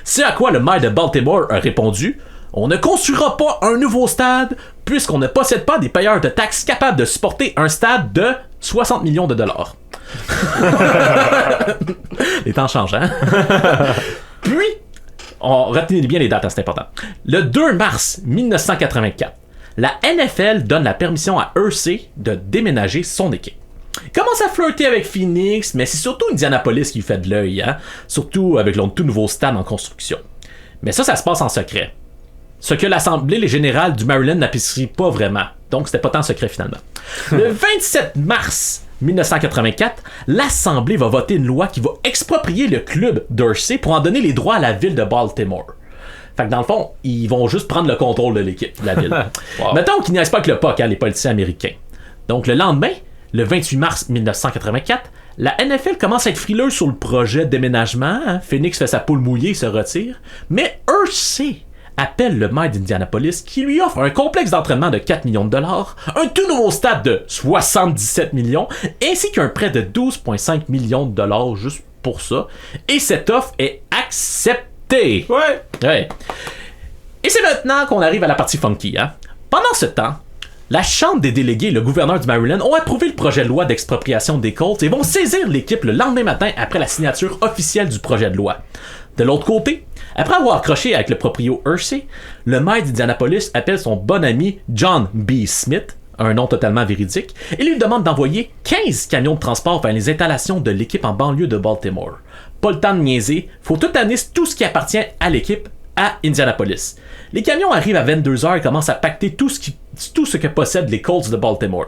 C'est à quoi le maire de Baltimore a répondu « On ne construira pas un nouveau stade puisqu'on ne possède pas des payeurs de taxes capables de supporter un stade de 60 millions de dollars. » Les temps changent, hein? Puis, retenez bien les dates, hein, c'est important. Le 2 mars 1984, la NFL donne la permission à Hersey de déménager son équipe. Il commence à flirter avec Phoenix, mais c'est surtout Indianapolis qui lui fait de l'œil, hein? Surtout avec leur tout nouveau stade en construction. Mais ça se passe en secret. Ce que l'Assemblée générale du Maryland n'apprécie pas vraiment. Donc, c'était pas tant secret finalement. Le 27 mars 1984, l'Assemblée va voter une loi qui va exproprier le club d'Hersey pour en donner les droits à la ville de Baltimore. Fait que dans le fond, ils vont juste prendre le contrôle de l'équipe, de la ville. Wow. Mettons qu'ils n'y pas que le POC, hein, les politiciens américains. Donc le lendemain, le 28 mars 1984, la NFL commence à être frileuse sur le projet de déménagement. Hein. Phoenix fait sa poule mouillée et se retire. Mais Hersey appelle le maire d'Indianapolis qui lui offre un complexe d'entraînement de 4 millions de dollars, un tout nouveau stade de 77 millions, ainsi qu'un prêt de 12,5 millions de dollars juste pour ça. Et cette offre est acceptée. Ouais. Et c'est maintenant qu'on arrive à la partie funky. Hein? Pendant ce temps, la Chambre des délégués et le gouverneur du Maryland ont approuvé le projet de loi d'expropriation des Colts et vont saisir l'équipe le lendemain matin après la signature officielle du projet de loi. De l'autre côté, après avoir accroché avec le proprio Hersey, le maire d'Indianapolis appelle son bon ami John B. Smith, un nom totalement véridique, et lui demande d'envoyer 15 camions de transport vers les installations de l'équipe en banlieue de Baltimore. Pas le temps de niaiser, faut tout amener tout ce qui appartient à l'équipe à Indianapolis. Les camions arrivent à 22h et commencent à pacter tout ce que possèdent les Colts de Baltimore.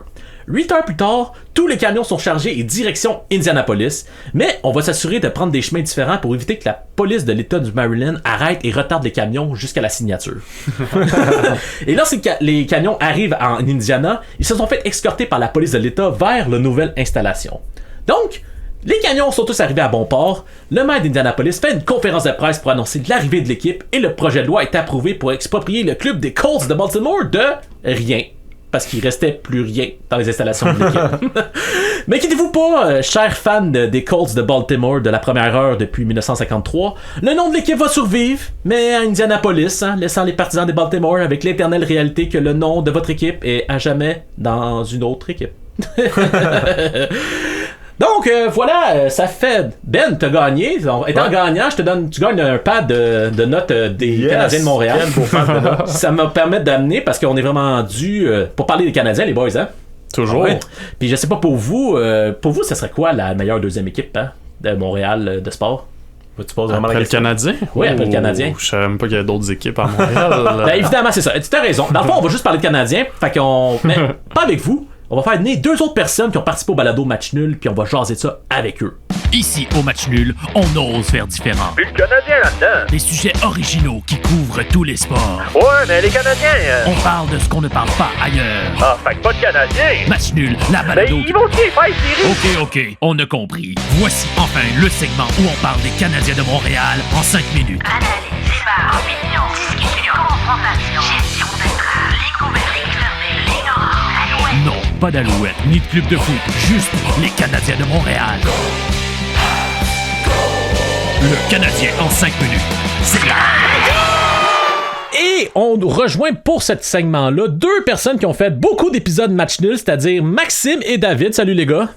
8 heures plus tard, tous les camions sont chargés et direction Indianapolis, mais on va s'assurer de prendre des chemins différents pour éviter que la police de l'État du Maryland arrête et retarde les camions jusqu'à la signature. Et lorsque les camions arrivent en Indiana, ils se sont fait escorter par la police de l'État vers la nouvelle installation. Donc, les camions sont tous arrivés à bon port, le maire d'Indianapolis fait une conférence de presse pour annoncer l'arrivée de l'équipe et le projet de loi est approuvé pour exproprier le club des Colts de Baltimore de rien. Parce qu'il restait plus rien dans les installations de l'équipe. Mais inquiétez-vous pas, chers fans des Colts de Baltimore de la première heure depuis 1953, le nom de l'équipe va survivre, mais à Indianapolis, hein, laissant les partisans de Baltimore avec l'éternelle réalité que le nom de votre équipe est à jamais dans une autre équipe. Donc voilà, ça fait Ben, t'as gagné. Étant gagnant, tu gagnes un pad de notes des Canadiens de Montréal. Ça me permet d'amener parce qu'on est vraiment dû pour parler des Canadiens, les boys, hein. Toujours. Ouais. Puis je sais pas pour vous, ça serait quoi la meilleure deuxième équipe hein, de Montréal de sport? Tu poses vraiment après le Canadien? Oui, après le Canadien. Je savais même pas qu'il y avait d'autres équipes à Montréal. Ben, évidemment, c'est ça. Tu as raison. Dans le fond, on va juste parler de Canadiens. Fait qu'on. Mais pas avec vous. On va faire venir 2 autres personnes qui ont participé au balado Match Nul, puis on va jaser de ça avec eux. Ici, au Match Nul, on ose faire différent. Puis le Canadien là-dedans. Des sujets originaux qui couvrent tous les sports. Ouais, mais les Canadiens... On parle de ce qu'on ne parle pas ailleurs. Ah, fait que pas de Canadiens. Match Nul, la balado... Mais ils vont aussi faire série. Ok, on a compris. Voici enfin le segment où on parle des Canadiens de Montréal en 5 minutes. Analyse, débat, opinion, discussion, confrontation, gestion d'entrave, découverte, externée, l'ignorance, alouette. Non, pas d'alouette, ni de club de foot, juste les Canadiens de Montréal. Le Canadien en 5 minutes. C'est là. Et on nous rejoint pour ce segment-là 2 personnes qui ont fait beaucoup d'épisodes Match Nul, c'est-à-dire Maxime et David. Salut les gars.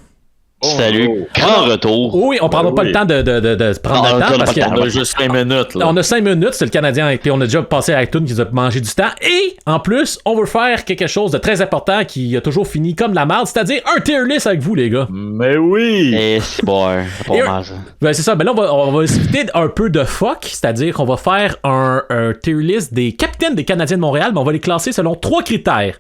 Salut, grand retour. Oui, on prendra pas le temps de prendre le temps parce qu'on a juste 5 minutes. Là. On a 5 minutes, c'est le Canadien, et puis on a déjà passé à iTunes qui nous a mangé du temps. Et en plus, on veut faire quelque chose de très important qui a toujours fini comme la merde, c'est-à-dire un tier list avec vous, les gars. Mais oui! Et c'est bon, pas mal ça. Ben c'est ça, mais là on va éviter un peu de fuck, c'est-à-dire qu'on va faire un tier list des capitaines des Canadiens de Montréal, mais on va les classer selon 3 critères.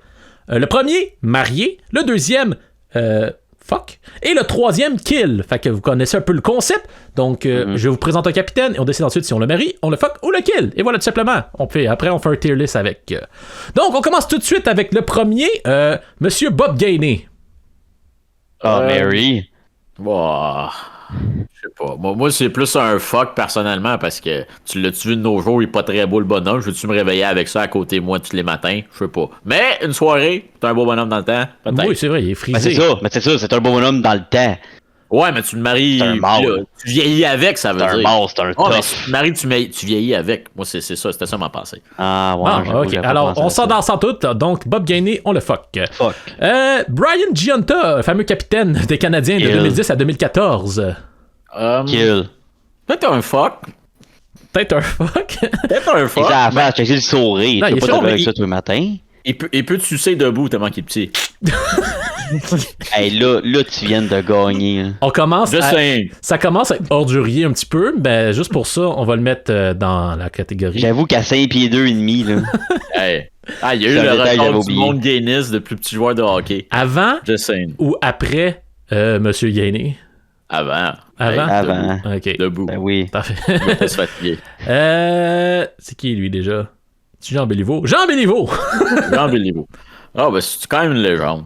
Le premier, marié. Le deuxième, fuck. Et le troisième, kill. Fait que vous connaissez un peu le concept. Donc, je vous présente un capitaine et on décide ensuite si on le marie, on le fuck ou le kill. Et voilà, tout simplement. Après, on fait un tier list avec. Donc, on commence tout de suite avec le premier, Monsieur Bob Gainey. Mary. Je sais pas. Moi, c'est plus un fuck personnellement parce que tu l'as-tu vu de nos jours, il est pas très beau le bonhomme. Je veux-tu me réveiller avec ça à côté de moi tous les matins? Je sais pas. Mais une soirée, t'es un beau bonhomme dans le temps, peut-être. Oui, c'est vrai, il est frisé. Mais c'est ça, c'est un beau bonhomme dans le temps. Ouais, mais tu le maries. C'est un mort. Là, tu vieillis avec, ça veut dire. C'est un mort, c'est un mais tough. si tu te maries, tu vieillis avec. Moi, c'est ça, c'était ça ma pensée. Ah, ouais. Ok. Alors, on s'en dans tout. Donc, Bob Gainey, on le fuck. Brian Giunta, le fameux capitaine des Canadiens de 2010 à 2014. Kill. Peut-être un fuck. Peut-être un fuck. Peut-être un fuck. Il a affaire à checker le sourire. Tu peux pas te lever avec ça tous les matins. Il peut te sucer debout tellement qu'il est petit. Hey, là, tu viens de gagner. Là. On commence ça commence à être ordurier un petit peu, mais juste pour ça, on va le mettre dans la catégorie. J'avoue qu'à 5 pieds 2 et demi, là. Hey. Ah, il y a eu le record du monde Guinness de plus petits joueurs de hockey. Avant ou après Monsieur Gainey? Avant. Ok. Debout. Ben oui. Parfait. Pas se fatiguer. C'est qui lui déjà? C'est Jean Béliveau. Jean Béliveau! Jean Béliveau. Ah, ben c'est quand même une légende.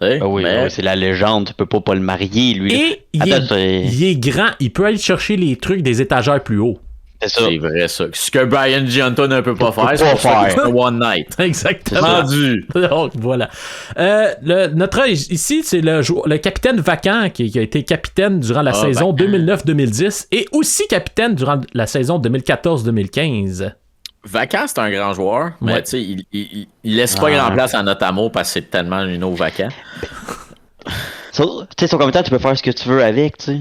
Oui, c'est la légende. Tu peux pas le marier, lui. Et il est grand. Il peut aller chercher les trucs des étagères plus haut. C'est vrai, ça. Ce que Brian Giunta ne peut pas faire, c'est un one night. Exactement. Vendu. Donc, voilà. Notre ici, c'est le capitaine vacant qui a été capitaine durant la saison 2009-2010 et aussi capitaine durant la saison 2014-2015. Vacant, c'est un grand joueur, mais tu sais, il laisse pas grand place à notre amour parce que c'est tellement une eau vacant. Tu sais, son commentaire, tu peux faire ce que tu veux avec, tu sais.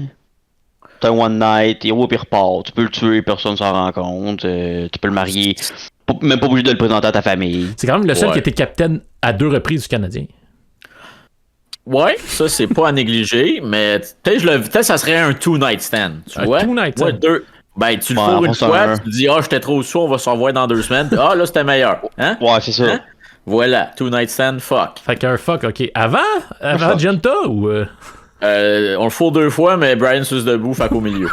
C'est un one night, et puis il repart. Tu peux le tuer, personne s'en rend compte. Tu peux le marier. Même pas obligé de le présenter à ta famille. C'est quand même le seul qui a été capitaine à 2 reprises du Canadien. Ouais, ça c'est pas à négliger, mais peut-être ça serait un two-night stand. Tu vois? Two-night stand. Ben, tu le fous une fois, tu te dis, j'étais trop sous, on va se revoir dans 2 semaines. Ah, là, c'était meilleur. Hein? Ouais, c'est ça. Hein? Voilà, two-night stand, fuck. Fait qu'un fuck, ok. Avant Giunta ou. On le fout 2 fois, mais Brian suce debout, fait qu'au milieu.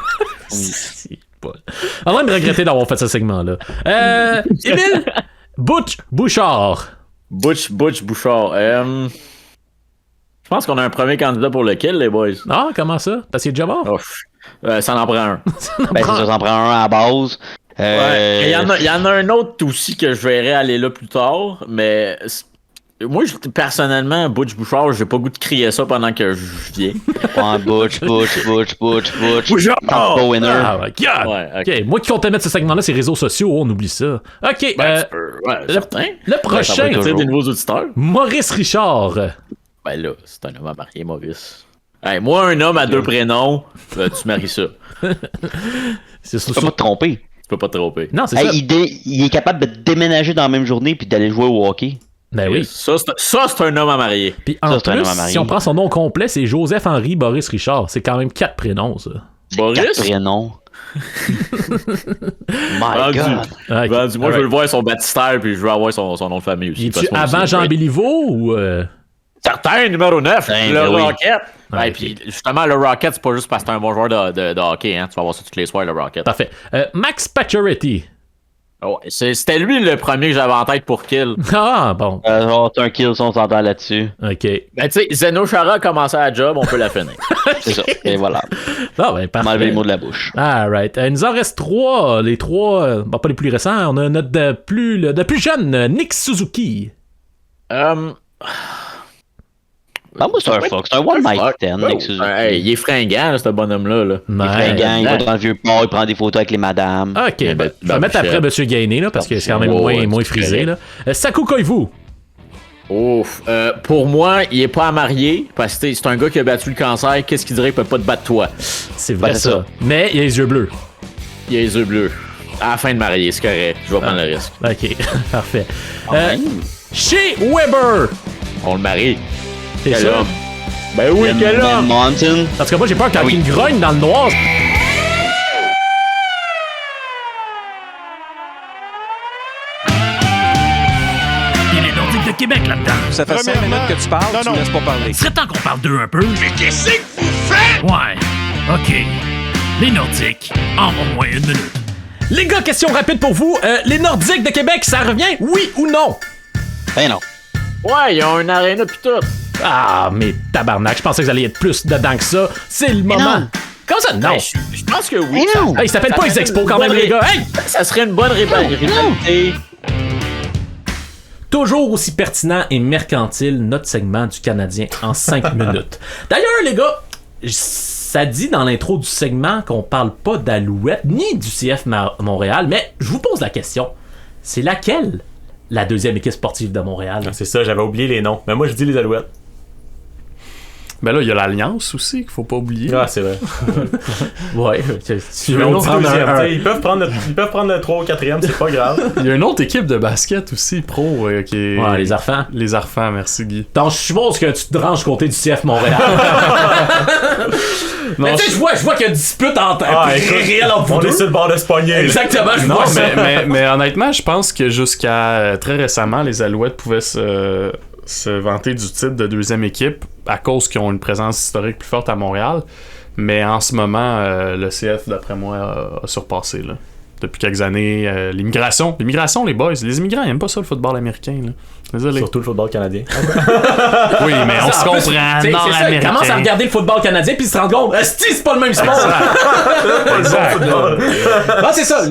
On va me regretter d'avoir fait ce segment-là. Émile Butch Bouchard. Butch Bouchard. Je pense qu'on a un premier candidat pour le kill, les boys. Ah, comment ça? Parce qu'il est déjà mort? Ça en prend un. Ça en prend un à la base. Il y en a un autre aussi que je verrais aller là plus tard, mais moi, personnellement, Butch Bouchard, j'ai pas goût de crier ça pendant que je viens. Butch. Bouchard! Pas winner. Ah, ok. Moi qui comptais mettre ce segment-là, c'est réseaux sociaux, on oublie ça. Ok. Le prochain. Des nouveaux auditeurs. Maurice Richard. Ben là, c'est un homme à marier, Maurice. Hey, moi, un homme à 2 prénoms, tu maries ça. Tu peux pas te tromper. Tu peux pas te tromper. Non, c'est ça. Il est capable de déménager dans la même journée puis d'aller jouer au hockey. Ben oui. Ça, c'est un homme à marier. Puis en plus, si on prend son nom complet, c'est Joseph-Henri Boris Richard. C'est quand même 4 prénoms, ça. Boris? 4 prénoms. My God. Vendu. Moi, je veux le voir son baptistère puis je veux avoir son nom de famille aussi. Es-tu avant Jean Béliveau ou... Certain, numéro 9, le oui. Rocket. Ouais, puis justement, le Rocket, c'est pas juste parce que t'es un bon joueur de hockey. Hein. Tu vas voir ça tous les soirs, le Rocket. Parfait. Max Pacioretty. Oh, c'était lui le premier que j'avais en tête pour kill. Ah, bon. T'as un kill, on s'entend là-dessus. OK. Ben, tu sais, Zeno Chara a commencé la job, on peut la finir. C'est ça. Et voilà. Ah, ben, parfait. M'enlever les mots de la bouche. Alright. Il nous en reste 3. Les 3, pas les plus récents. On a notre le plus jeune, Nick Suzuki. Ah, moi, c'est un fuck. C'est un one night stand, Nick Suzuki. Hey, il est fringant, là, ce bonhomme-là. Là. Il est fringant, il va dans le vieux port, il prend des photos avec les madames. Ok, je vais mettre après M. Gainey, là, parce que c'est quand même moins frisé. Là. Saku Koivu. Pour moi, il est pas à marier, parce que c'est un gars qui a battu le cancer. Qu'est-ce qu'il dirait qu'il peut pas te battre toi? C'est vrai, ça. Mais il a les yeux bleus. Il a les yeux bleus. À la fin de marier, c'est correct. Je vais prendre le risque. Ok, parfait. Chez Weber. On le marie. C'est ça? Ben oui, quel homme! Mountain. Parce que moi, j'ai peur quand il grogne dans le noir. Il est nordique de Québec là-dedans. Ça fait 5 minutes que tu parles, tu me laisses pas parler. Il serait temps qu'on parle d'eux un peu. Mais qu'est-ce que vous faites? Ouais, ok. Les Nordiques, en au moins 1 minute. Les gars, question rapide pour vous. Les Nordiques de Québec, ça revient, oui ou non? Ben non. Ouais, ils ont un aréna pis tout. Ah, mais tabarnak, je pensais que vous alliez être plus dedans que ça. C'est le moment. non. Comment ça, non? Ben, je pense que oui. Mais non. Hey, il s'appelle pas Expo quand même, les gars. Hey! Ça serait une bonne rivalité. Toujours aussi pertinent et mercantile, notre segment du Canadien en 5 minutes. D'ailleurs, les gars, ça dit dans l'intro du segment qu'on parle pas d'Alouette ni du CF Montréal, mais je vous pose la question. C'est laquelle la deuxième équipe sportive de Montréal? C'est ça, j'avais oublié les noms. Mais moi, je dis les Alouettes. Ben là, il y a l'Alliance aussi qu'il faut pas oublier. Ah, c'est vrai. Ouais. Ils peuvent prendre le 3 ou 4e, c'est pas grave. Il y a une autre équipe de basket aussi, pro, qui est... Ouais, les Arfans. Les Arfans, merci Guy. Donc, je suppose que tu te ranges côté du CF Montréal. Mais tu sais, je vois qu'il y a une dispute entre réel entre vous on deux. est sur le bord de se pogner. Exactement, je Non, vois ça. mais honnêtement, je pense que jusqu'à très récemment, les Alouettes pouvaient se vanter du titre de deuxième équipe à cause qu'ils ont une présence historique plus forte à Montréal. Mais en ce moment, le CF, d'après moi, a surpassé. Là. Depuis quelques années, l'immigration, les boys, les immigrants, ils aiment pas ça le football américain. Là. Désolé. Surtout le football canadien. Oui, mais on se comprend. Ils commencent à regarder le football canadien puis ils se rendent compte, c'est pas le même sport. Exact. Non, c'est ça.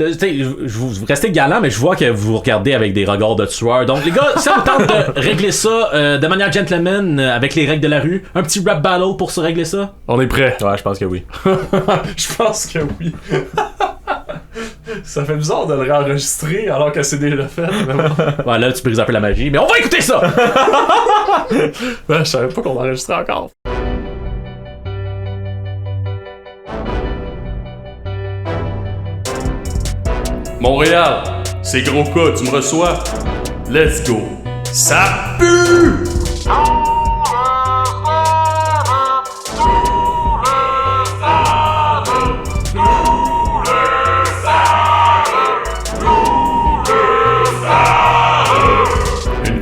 Vous restez galant, mais je vois que vous regardez avec des regards de tueurs. Donc, les gars, si on tente de régler ça de manière gentleman avec les règles de la rue, un petit rap battle pour se régler ça? On est prêt. Ouais, je pense que oui. Je pense que oui. Ça fait bizarre de le réenregistrer alors que c'est déjà fait. Mais bon. Ouais, là, tu brises un peu la magie, mais on va écouter ça! Ben, je savais pas qu'on enregistrait encore. Montréal, c'est gros cas, tu me reçois? Let's go. Ça pue!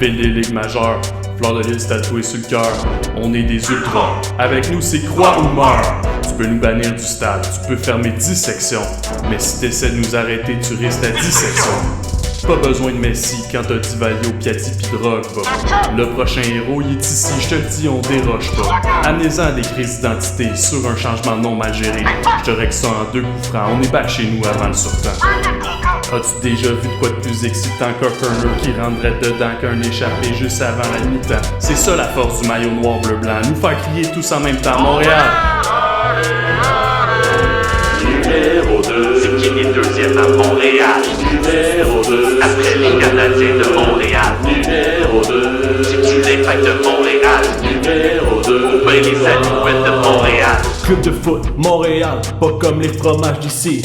Ville des ligues majeures, fleur de lys tatouée sur le cœur. On est des ultras. Avec nous, c'est croix ou meurt. Tu peux nous bannir du stade, tu peux fermer 10 sections. Mais si t'essaies de nous arrêter, tu risques la dissection. Pas besoin de Messi quand t'as Divalio, Piatti pis Drogba. Le prochain héros, il est ici, je te le dis, on déroge pas. Amenez-en des crises d'identité sur un changement de nom mal géré. Je te règle ça en 2 coups francs, on est back chez nous avant le surtemps. As-tu déjà vu de quoi de plus excitant qu'un corner qui rendrait dedans qu'un échappé juste avant la mi-temps? C'est ça la force du maillot noir bleu-blanc, nous faire crier tous en même temps. Montréal! Numéro 2, c'est qui est deuxième à Montréal? Numéro 2, après les Canadiens de Montréal. Numéro 2, c'est-tu les fêtes de Montréal? Numéro 2, ou bien les Alouettes de Montréal? Club de foot, Montréal, pas comme les fromages d'ici.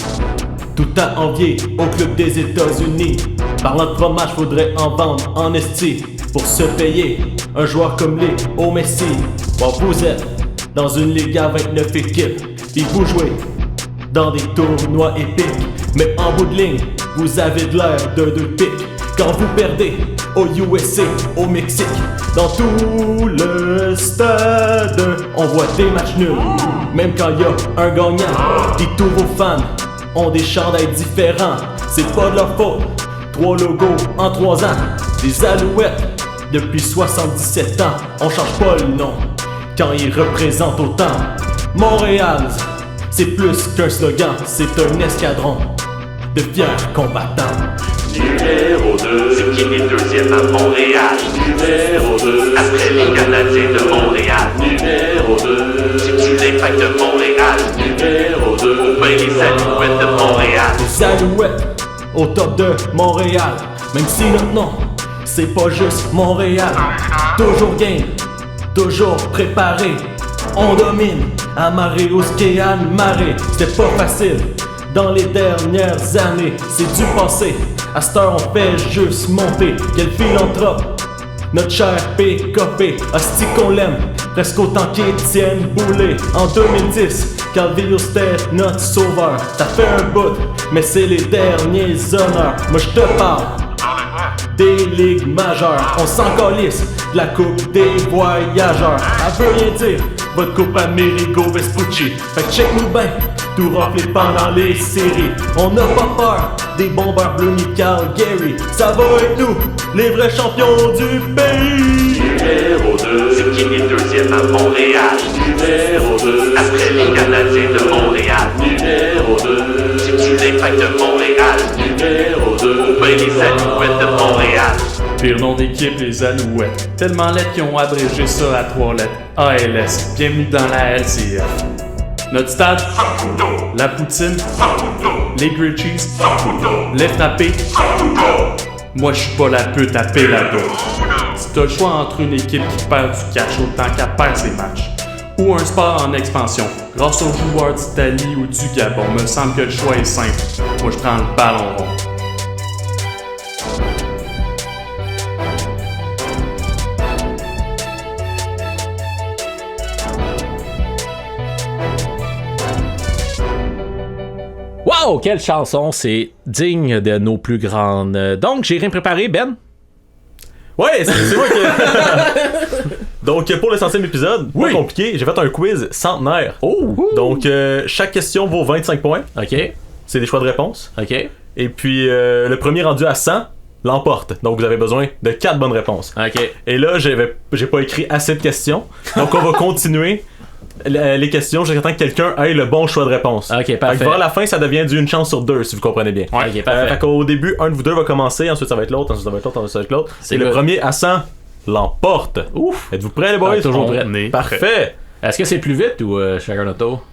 Tout à envier au club des États-Unis. Parlant de fromage, faudrait en vendre en esti pour se payer un joueur comme Léo Messi. Bon, vous êtes dans une ligue à 29 équipes, puis vous jouez dans des tournois épiques. Mais en bout de ligne, vous avez de l'air de 2 pics. Quand vous perdez au USA, au Mexique, dans tout le stade, on voit des matchs nuls. Même quand y a un gagnant, puis tous vos fans ont des chandails différents. C'est pas de leur faute. 3 logos en 3 ans. Des Alouettes depuis 77 ans. On change pas le nom quand ils représentent autant. Montréal, c'est plus qu'un slogan, c'est un escadron de fiers combattants. Numéro 2, c'est qui est deuxième à Montréal? Numéro 2, après les Canadiens de Montréal. Numéro 2, c'est-tu les fêtes de Montréal? Numéro 2, ou bien les Alouettes de Montréal? Les Alouettes au top de Montréal. Même si notre nom, c'est pas juste Montréal. Toujours game, toujours préparé. On domine, amarré au Skéan Maré. C'était pas facile dans les dernières années. C'est du passé, à cette heure on fait juste monter. Quel philanthrope, notre cher PKP. Hostie qu'on l'aime, presque autant qu'Étienne Boulay. En 2010, Calvillo c'était notre sauveur. Ça fait un bout, mais c'est les derniers honneurs. Moi je te parle des ligues majeures, on s'en calisse la coupe des voyageurs. Elle veut rien dire, votre coupe Amerigo Vespucci. Fait que check-nous ben, tout rempli pendant les séries. On n'a pas peur des bombeurs bleus ni Calgary. Ça va être nous, les vrais champions du pays. Numéro 2, c'est qui est deuxième à Montréal? Numéro 2, après les Canadiens de Montréal. Numéro 2, c'est l'Impact de Montréal. Numéro 2, ou bien les Alouettes de Montréal. Pire nom d'équipe, les Alouettes. Tellement lettres qu'ils ont abrégé ça à 3 lettres. ALS, bienvenue dans la LCF. Notre stade, la poutine, les grilled cheese, les frappés. Moi je suis pas la pute à Pelado. Si t'as le choix entre une équipe qui perd du cash autant qu'elle perd ses matchs, ou un sport en expansion, grâce aux joueurs d'Italie ou du Gabon, me semble que le choix est simple. Moi je prends le ballon rond. Wow, quelle chanson, c'est digne de nos plus grandes. Donc, j'ai rien préparé, Ben? Ouais, c'est moi qui... Donc, pour le 100e épisode, pas compliqué, j'ai fait un quiz centenaire. Donc, chaque question vaut 25 points. OK. C'est des choix de réponse. OK. Et puis, le premier rendu à 100 l'emporte. Donc, vous avez besoin de 4 bonnes réponses. OK. Et là, j'ai pas écrit assez de questions. Donc, on va continuer les questions jusqu'à temps que quelqu'un ait le bon choix de réponse. Ok, parfait. Vers la fin, ça devient d'une chance sur 2, si vous comprenez bien. Ouais, ok, parfait. Fait qu'au début, un de vous deux va commencer, ensuite ça va être l'autre, ensuite ça va être l'autre, ensuite ça va être l'autre. C'est Et le good. premier à 100 l'emporte. Ouf! Êtes-vous prêts, les boys? Toujours prêt. Parfait! Est-ce que c'est plus vite ou chacun notre tour?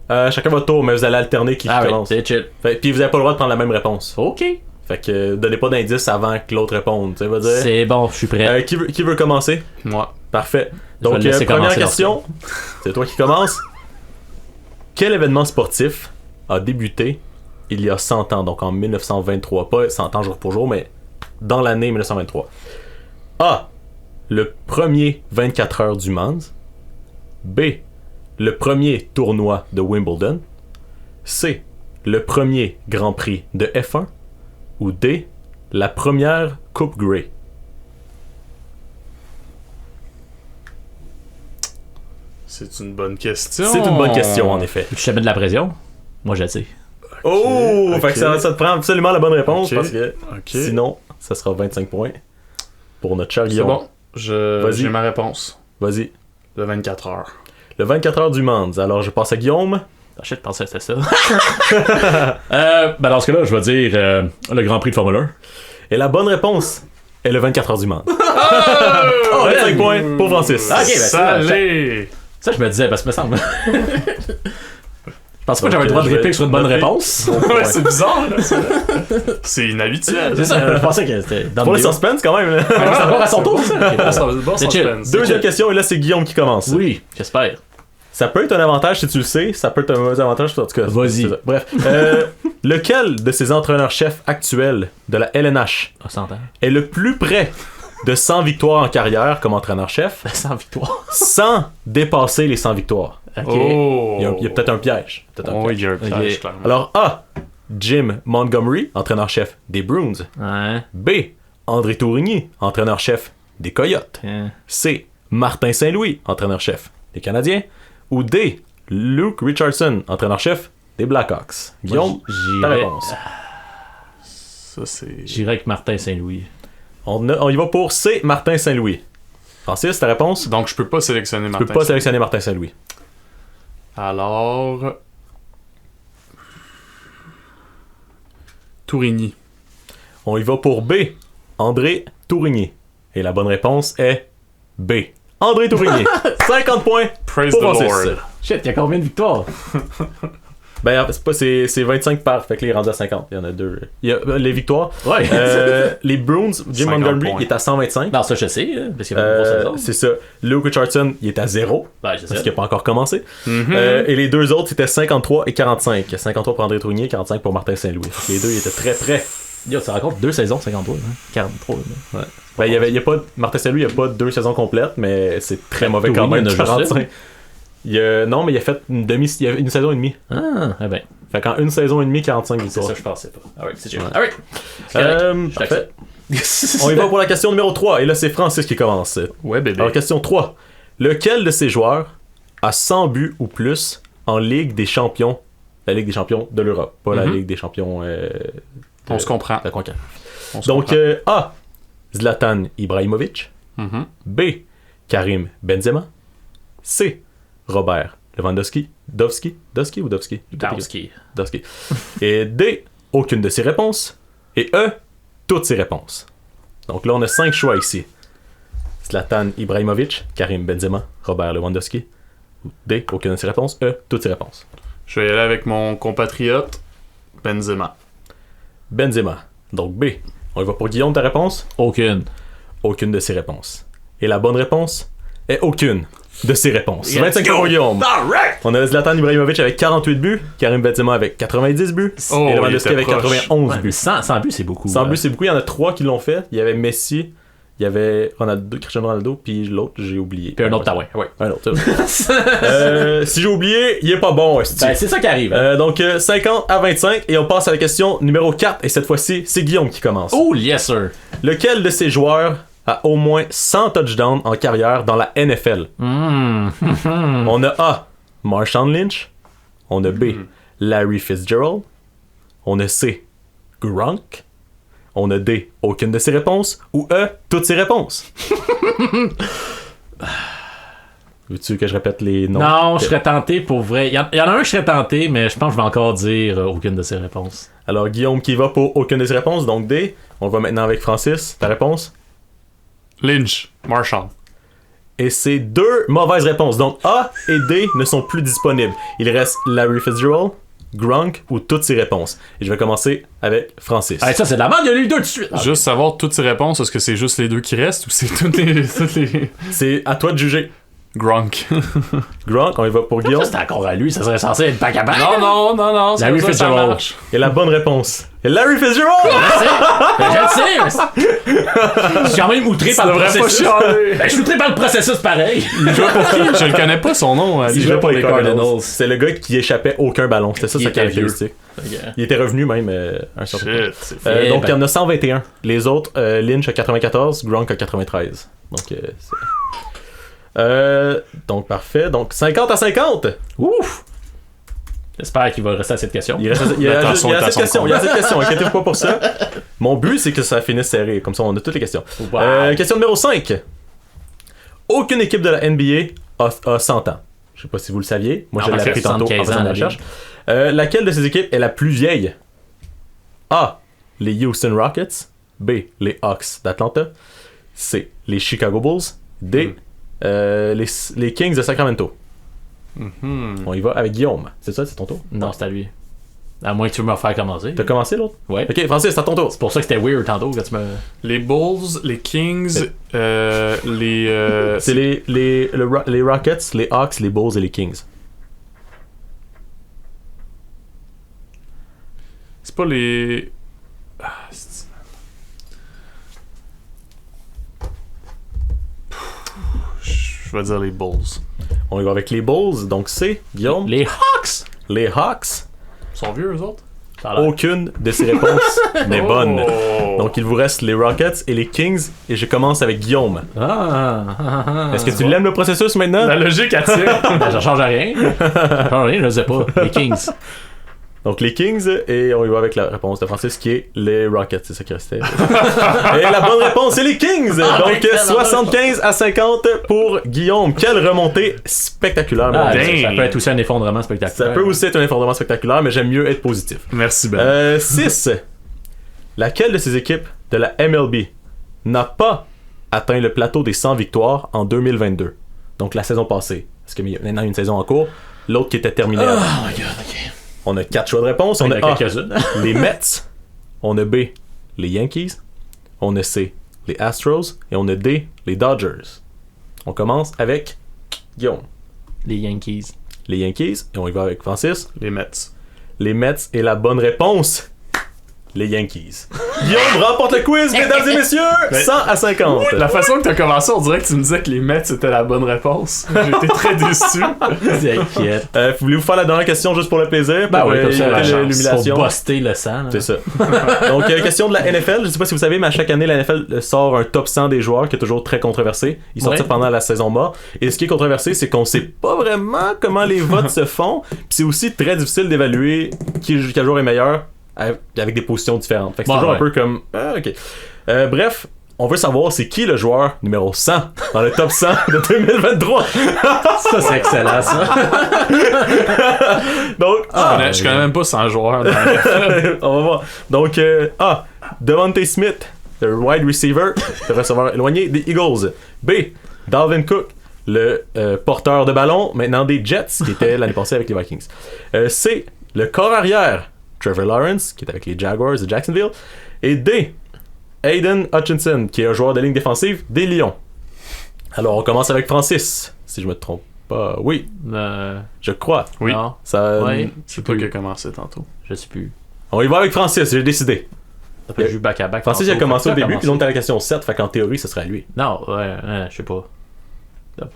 Chacun votre tour, mais vous allez alterner qui commence. C'est chill. Puis vous avez pas le droit de prendre la même réponse. OK. Fait que donnez pas d'indices avant que l'autre réponde, tu sais, va dire. C'est bon, je suis prêt. Qui veut commencer? Moi. Parfait. Je vais Donc, le laisser première commencer question. C'est toi qui commence. Quel événement sportif a débuté il y a 100 ans, donc en 1923, pas 100 ans jour pour jour, mais dans l'année 1923? A. Le premier 24 heures du Mans. B. Le premier tournoi de Wimbledon. C. Le premier Grand Prix de F1. Ou D. La première Coupe Grey. C'est une bonne question. C'est une bonne question, en effet. Tu te mets de la pression? Moi, je le sais. Oh! Ok. Fait que ça te prend absolument la bonne réponse, Ok. parce que sinon, ça sera 25 points pour notre cher C'est Guillaume. bon. J'ai ma réponse. Vas-y. Le 24 heures. Le 24 heures du Mans. Alors, je passe à Guillaume. Ah, je pensais que c'était ça. Ben dans ce cas-là, je vais dire le Grand Prix de Formule 1. Et la bonne réponse est le 24 heures du Mans. 25 points pour Francis. Ok, ben Salé! ça, je me disais, parce que me semble. Je pense pas que j'avais le droit de réplique sur une bonne réponse. Ouais, c'est bizarre, là. C'est inhabituel. C'est ça, je pensais que c'était dans Pour le vidéo. suspense, quand même. Là. Ah, ça part à son tour, ça? Ok, Bon c'est chill. suspense. Deuxième question, et là, c'est Guillaume qui commence. Oui, j'espère. Ça peut être un avantage si tu le sais, ça peut être un mauvais avantage, en tout cas. Vas-y. c'est ça. Bref. Lequel de ces entraîneurs-chefs actuels de la LNH Ah, 100 ans. est le plus près de 100 victoires en carrière comme entraîneur-chef 100 victoires. sans dépasser les 100 victoires? Ok. Oh! Il y a peut-être un piège. Oh, il y a un piège, Ok. clairement. Alors A. Jim Montgomery, entraîneur-chef des Bruins. Ouais. B. André Tourigny, entraîneur-chef des Coyotes. Hein. C. Martin Saint-Louis, entraîneur-chef des Canadiens. Ou D. Luke Richardson, entraîneur-chef des Blackhawks. Guillaume, ta J'irais réponse. Ça, c'est. j'irais avec Martin Saint-Louis. On y va pour C. Martin Saint-Louis. Francis, ta réponse? Donc, je peux pas sélectionner Tu Martin. peux pas sélectionner Martin Saint-Louis. Alors. Tourigny. On y va pour B. André Tourigny. Et la bonne réponse est B. André Tourigny. 50 points Praise pour the Francis. Lord. Shit, il y a combien de victoires? Ben, c'est 25 par, fait que là, il est rendu à 50. Il y en a deux. Il y a les victoires. Ouais. Les Bruins, Jim 50 Montgomery, points. il est à 125. Non, ça, je sais, hein, parce qu'il y avait une grosse saison. C'est ça. Luke Richardson, il est à 0. Ouais, je sais. Parce qu'il n'a pas encore commencé. Mm-hmm. Et les deux autres, c'était 53 et 45. 53 pour André Tourigny, 45 pour Martin Saint-Louis. Les deux, ils étaient très près. Yo, ça raconte 2 saisons, 53, hein? 43. Là. Ouais. Ben, il y a pas, Martin Saint-Louis, il n'y a pas 2 saisons complètes, mais c'est très mauvais quand Tourigny, même. il en a juste 45. Non, mais il a fait une il y a une saison et demie. Ah, eh ben. Fait qu'en une saison et demie, 45 C'est victoires. ça, je pensais pas. Alright, c'est chill. Ouais. Alright. C'est correct. Je Parfait. t'accepte. On y va pour la question numéro 3. Et là, c'est Francis qui commence. Ouais, bébé. Alors, question 3. Lequel de ces joueurs a 100 buts ou plus en Ligue des champions? La Ligue des champions de l'Europe, pas la Ligue des champions on se comprend. de la CONCACAF. Donc, A. Zlatan Ibrahimovic. B. Karim Benzema. C. Robert Lewandowski. Dovski ou Dovski? Dovski. Et D. Aucune de ces réponses. Et E. Toutes ces réponses. Donc là, on a 5 choix ici. Zlatan Ibrahimovic, Karim Benzema, Robert Lewandowski. D. Aucune de ces réponses. E. Toutes ces réponses. Je vais y aller avec mon compatriote Benzema. Benzema. Donc B. On y va pour Guillaume, ta réponse? Aucune. Aucune de ces réponses. Et la bonne réponse est aucune de ces réponses. 25 pour Guillaume. On a Zlatan Ibrahimovic avec 48 buts, Karim Benzema avec 90 buts, et Lewandowski avec 91 buts. 100 buts, c'est beaucoup. 100 buts, c'est beaucoup. Il y en a 3 qui l'ont fait. Il y avait Messi, il y avait Cristiano Ronaldo, puis l'autre, j'ai oublié. Puis un autre Taouin, ouais. Un autre, si j'ai oublié, il est pas bon. C'est ça qui arrive. Hein. Donc 50 à 25, et on passe à la question numéro 4, et cette fois-ci, c'est Guillaume qui commence. Oh, yes, sir. Lequel de ces joueurs a au moins 100 touchdowns en carrière dans la NFL? On a A. Marshawn Lynch. On a B. Larry Fitzgerald. On a C. Gronk. On a D. Aucune de ces réponses. Ou E. Toutes ces réponses. Veux-tu que je répète les noms? Non, je serais tenté pour vrai. Il y en a un, je serais tenté, mais je pense que je vais encore dire aucune de ces réponses. Alors, Guillaume qui va pour aucune de ces réponses, donc D. On va maintenant avec Francis. Ta réponse? Lynch, Marshall. Et c'est 2 mauvaises réponses. Donc A et D ne sont plus disponibles. Il reste Larry Fitzgerald, Gronk ou toutes ces réponses. Et je vais commencer avec Francis. Ça, c'est de la merde, il y en a eu 2 de suite. Juste savoir toutes ces réponses, est-ce que c'est juste les 2 qui restent ou c'est toutes les... C'est à toi de juger. Gronk. Gronk, on y va pour Guillaume. Ça, c'est encore à lui, ça serait censé être pas capable. Non. Larry Fitzgerald. Et la bonne réponse est Larry Fitzgerald! Je le sais! Je suis quand même outré par le processus. Je suis outré par le processus pareil. Il joue pour qui? Je le connais pas son nom. Il jouait pour les Cardinals. C'est le gars qui échappait aucun ballon. C'était ça sa caractéristique. Il était revenu même un certain temps. Donc il y en a 121. Les autres, Lynch a 94, Gronk a 93. Donc parfait. Donc 50 à 50. Ouf! J'espère qu'il va rester à cette question. Il y a cette question, inquiétez-vous pas pour ça. Mon but, c'est que ça finisse serré. Comme ça, on a toutes les questions. Wow. Question numéro 5. Aucune équipe de la NBA a 100 ans. Je sais pas si vous le saviez. Moi, je l'ai appris tantôt en faisant la recherche. Laquelle de ces équipes est la plus vieille? A. Les Houston Rockets. B. Les Hawks d'Atlanta. C. Les Chicago Bulls. D. Les Kings de Sacramento. On y va avec Guillaume. C'est ça, c'est ton tour? Non, c'est à lui. À moins que tu veux me faire commencer. T'as commencé l'autre? Ouais. Ok, Francis, c'est à ton tour. C'est pour ça que c'était weird tantôt quand tu me. Les Bulls, les Kings, les. C'est les Rockets, les Hawks, les Bulls et les Kings. C'est pas les. Je vais dire les Bulls. On y va avec les Bulls, donc c'est Guillaume. Les Hawks! Les Hawks. Ils sont vieux, eux autres? Aucune de ces réponses n'est bonne. Donc il vous reste les Rockets et les Kings, et je commence avec Guillaume. Est-ce que tu l'aimes le processus maintenant? La logique attire. Ça change rien. Ça change rien, je sais pas. Les Kings. Donc les Kings, et on y va avec la réponse de Francis qui est les Rockets, c'est ça qui restait. Et la bonne réponse, c'est les Kings! Donc 75 à 50 pour Guillaume. Quelle remontée spectaculaire. Ça peut être aussi un effondrement spectaculaire. Ça peut aussi être un effondrement spectaculaire, mais j'aime mieux être positif. Merci Ben. 6. Laquelle de ces équipes de la MLB n'a pas atteint le plateau des 100 victoires en 2022? Donc la saison passée. Parce qu'il y a maintenant une saison en cours. L'autre qui était terminée. Oh my god, ok. On a 4 choix de réponse. On a A, quelques-unes. les Mets. On a B, les Yankees. On a C, les Astros. Et on a D, les Dodgers. On commence avec Guillaume. Les Yankees. Les Yankees. Et on y va avec Francis. Les Mets. Les Mets est la bonne réponse. les Yankees. Guillaume remporte le quiz, mesdames et messieurs, 100 à 50. La façon que t'as commencé, on dirait que tu me disais que les Mets c'était la bonne réponse. J'étais très déçu. T'inquiète. Voulez-vous faire la dernière question juste pour le plaisir? Ben pour oui, comme ça, la chance. l'humiliation. Pour buster le sang. là. C'est ça. Donc, question de la NFL. Je sais pas si vous savez, mais à chaque année, la NFL sort un top 100 des joueurs qui est toujours très controversé. Il sort ça pendant la saison mort. Et ce qui est controversé, c'est qu'on sait pas vraiment comment les votes se font. Puis c'est aussi très difficile d'évaluer quel joueur est meilleur avec des positions différentes. Fait que c'est toujours un peu comme... ok. Bref, on veut savoir c'est qui le joueur numéro 100 dans le top 100 de 2023. Ça, c'est excellent, ça. Donc, je connais même pas 100 joueurs. on va voir. Donc, Devontae Smith, le wide receiver, le receveur éloigné des Eagles. B, Dalvin Cook, le porteur de ballon, maintenant des Jets, qui était l'année passée avec les Vikings. C, le corps arrière, Trevor Lawrence, qui est avec les Jaguars de Jacksonville. Et D, Aiden Hutchinson, qui est un joueur de ligne défensive des Lions. Alors, on commence avec Francis, si je me trompe pas. Oui, je crois. Oui. Non. Ça, C'est toi qui as commencé tantôt. Je sais plus. On y va avec Francis, j'ai décidé. Après, j'ai eu back-à-back. Francis, il a commencé au début, puis puis l'autre à la question 7, fait qu'en théorie, ce serait à lui. Non, je sais pas.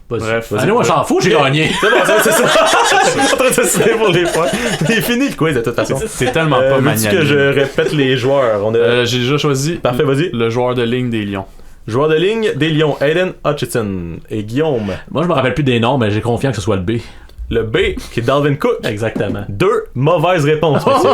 Bref. Allez, moi, j'en fous, j'ai gagné. C'est bon, c'est ça. Je suis en train de décider pour les points. C'est fini le quiz de toute façon. C'est tellement pas Veux-tu magnanime. que je répète les joueurs? J'ai déjà choisi. Parfait, vas-y. Le joueur de ligne des Lions. Joueur de ligne des Lions, Aiden Hutchinson. Et Guillaume. Moi, je me rappelle plus des noms, mais j'ai confiance que ce soit le B. Le B, qui est Dalvin Cook. Exactement. 2 mauvaises réponses, monsieur.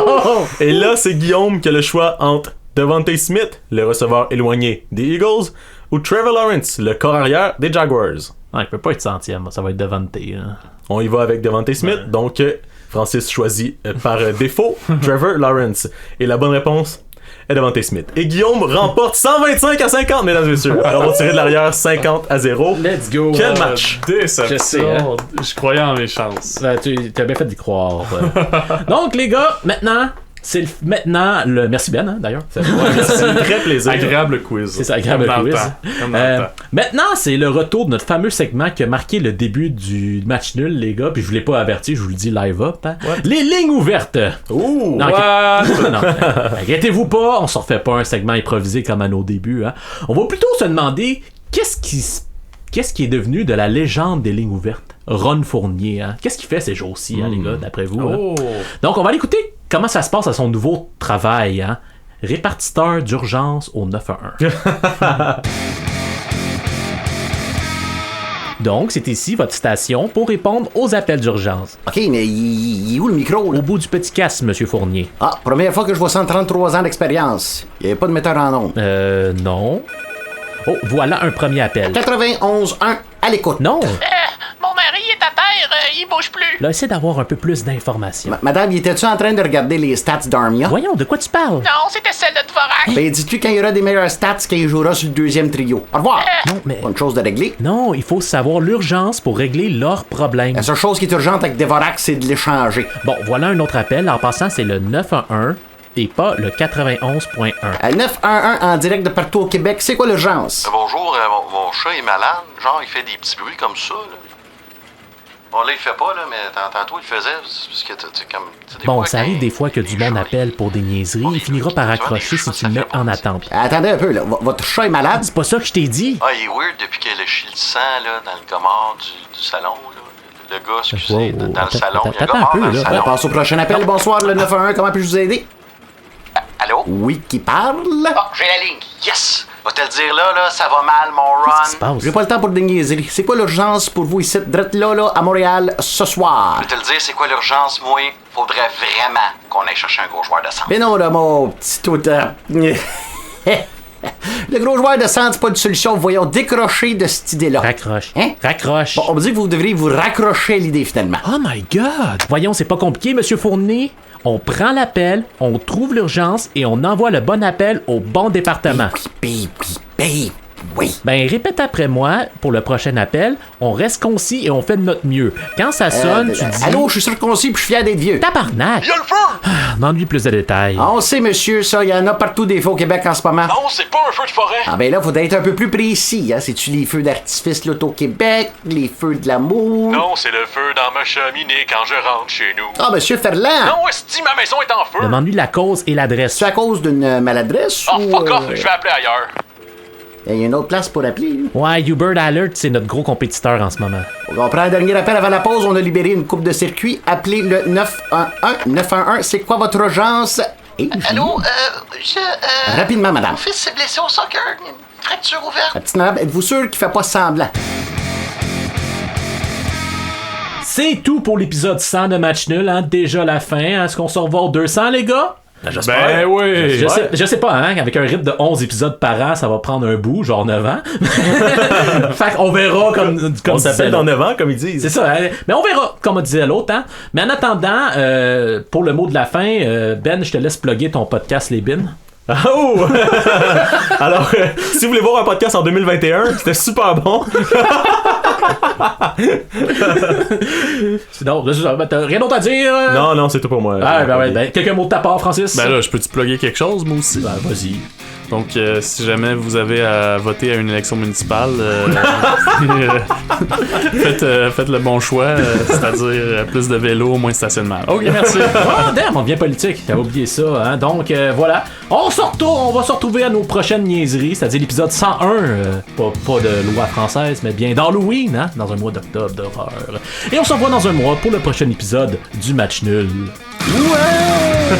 Et là, c'est Guillaume qui a le choix entre Devontae Smith, le receveur éloigné des Eagles, ou Trevor Lawrence, le corps arrière des Jaguars. Ah, il peut pas être centième, ça va être Devontae. Hein. On y va avec Devontae Smith, donc Francis choisit par défaut Trevor Lawrence. Et la bonne réponse est Devontae Smith. Et Guillaume remporte 125 à 50, mesdames et messieurs. Alors on va tirer de l'arrière 50 à 0. Let's go. Quel match! Déception. Je sais, hein. Je croyais en mes chances. Tu as bien fait d'y croire. Donc, les gars, maintenant... Maintenant le. Merci Ben, hein, d'ailleurs. C'est très plaisir. Agréable quiz. C'est ça, agréable Comme dans le quiz. temps. Comme dans le temps. Maintenant, c'est le retour de notre fameux segment qui a marqué le début du match nul, les gars. Puis je vous l'ai pas averti, je vous le dis live up. Hein. Les lignes ouvertes. Ouh! Non, non, inquiétez-vous pas, on se refait pas un segment improvisé comme à nos débuts. Hein. On va plutôt se demander qu'est-ce qui est devenu de la légende des lignes ouvertes? Ron Fournier, hein? Qu'est-ce qu'il fait ces jours-ci, hein, les gars, d'après vous? Hein? Donc, on va aller écouter comment ça se passe à son nouveau travail, hein? Répartiteur d'urgence au 911. Donc, c'est ici votre station pour répondre aux appels d'urgence. OK, mais il est où le micro, là? Au bout du petit casque, Monsieur Fournier. Ah, première fois que je vois 133 ans d'expérience. Il n'y avait pas de metteur en ondes. Non. Oh, voilà un premier appel. 91-1, à l'écoute. Non. Mon mari est à terre, il bouge plus. Là, essaie d'avoir un peu plus d'informations. Madame, il était-tu en train de regarder les stats d'Armia? Voyons, de quoi tu parles? Non, c'était celle de Dvorak. Ben, dis-tu quand il y aura des meilleurs stats qu'il jouera sur le deuxième trio? Au revoir! Non, mais... Pas une chose de régler. Non, il faut savoir l'urgence pour régler leurs problèmes. La seule chose qui est urgente avec Dvorak, c'est de l'échanger. Bon, voilà un autre appel. En passant, c'est le 911 et pas le 91.1. À 911 en direct de partout au Québec, c'est quoi l'urgence? Bonjour, mon chat est malade. Genre, il fait des petits bruits comme ça, là. Bon, là, il fait pas, là, mais tantôt, il faisait. Parce que, tu sais, comme. Bon, ça arrive des fois que du monde appelle pour des niaiseries. Il finira par accrocher si tu le mets en attente. Attendez un peu, là. Votre chat est malade? C'est pas ça que je t'ai dit. Ah, il est weird depuis qu'il a chié le sang, là, dans le commode du salon, là. Le gars, excusez, dans le salon. Il y a un gars mort dans le salon. On passe au prochain appel. Bonsoir, le 911. Comment puis-je vous aider? Allô? Oui, qui parle? Ah, j'ai la ligne. Yes! Va te le dire là, ça va mal, mon run. Qu'est-ce qui se passe? J'ai pas le temps pour des niaiseries. C'est quoi l'urgence pour vous ici, drette là, à Montréal, ce soir? Je vais te le dire, c'est quoi l'urgence, moi? Faudrait vraiment qu'on aille chercher un gros joueur de centre. Mais non, là, mon petit tout. Le gros joueur de centre, c'est pas une solution. Voyons, décrocher de cette idée-là. Raccroche. Hein? Raccroche. Bon, on me dit que vous devriez vous raccrocher à l'idée, finalement. Oh my God! Voyons, c'est pas compliqué, Monsieur Fournier. On prend l'appel, on trouve l'urgence et on envoie le bon appel au bon département. Oui. Ben, répète après moi, pour le prochain appel, on reste concis et on fait de notre mieux. Quand ça sonne, tu dis... Allô, je suis circoncis puis je suis fier d'être vieux. Tabarnak! Il y a le feu! M'ennuie plus de détails. On sait, monsieur, ça, il y en a partout des feux au Québec en ce moment. Non, c'est pas un feu de forêt. Ah ben là, faudrait être un peu plus précis, hein. C'est-tu les feux d'artifice l'Auto-Québec, les feux de l'amour? Non, c'est le feu dans ma cheminée quand je rentre chez nous. Ah, monsieur Ferland! Non, esti, ma maison est en feu. Demande-lui la cause et l'adresse. C'est à cause d'une maladresse Oh, ou... fuck off, je vais appeler ailleurs. Il y a une autre place pour appeler. Ouais, Uber Alert, c'est notre gros compétiteur en ce moment. On prend un dernier appel avant la pause. On a libéré une coupe de circuit. Appelez le 911. 911, c'est quoi votre urgence? Allô, Rapidement, madame. Mon fils s'est blessé au soccer. Une fracture ouverte. La petite madame, êtes-vous sûr qu'il fait pas semblant? C'est tout pour l'épisode 100 de Match Nul, hein. Déjà la fin. Est-ce qu'on se revoit au 200, les gars? Ben oui! Je sais pas, hein, avec un rythme de 11 épisodes par an, ça va prendre un bout, genre 9 ans. Fait qu'on verra comme on s'appelle dans 9 ans, comme ils disent. C'est ça, hein? Mais on verra, comme on disait l'autre, hein. Mais en attendant, pour le mot de la fin, Ben, je te laisse plugger ton podcast Les Bins. Oh! Alors, si vous voulez voir un podcast en 2021, c'était super bon. Sinon, t'as rien d'autre à dire? Non, c'est tout pour moi. Ah, ben ouais, ben, quelques mots de ta part, Francis? Ben là, je peux-tu plugger quelque chose, moi aussi? Ben, vas-y. Donc, si jamais vous avez à voter à une élection municipale, faites le bon choix, c'est-à-dire plus de vélos, moins de stationnement. Ok, merci. Oh, damn, on devient politique. J'avais oublié ça. Hein? Donc, voilà. On va se retrouver à nos prochaines niaiseries, c'est-à-dire l'épisode 101. Pas de loi française, mais bien d'Halloween, hein? Dans un mois d'octobre d'horreur. Et on se revoit dans un mois pour le prochain épisode du Match Nul. Ouais!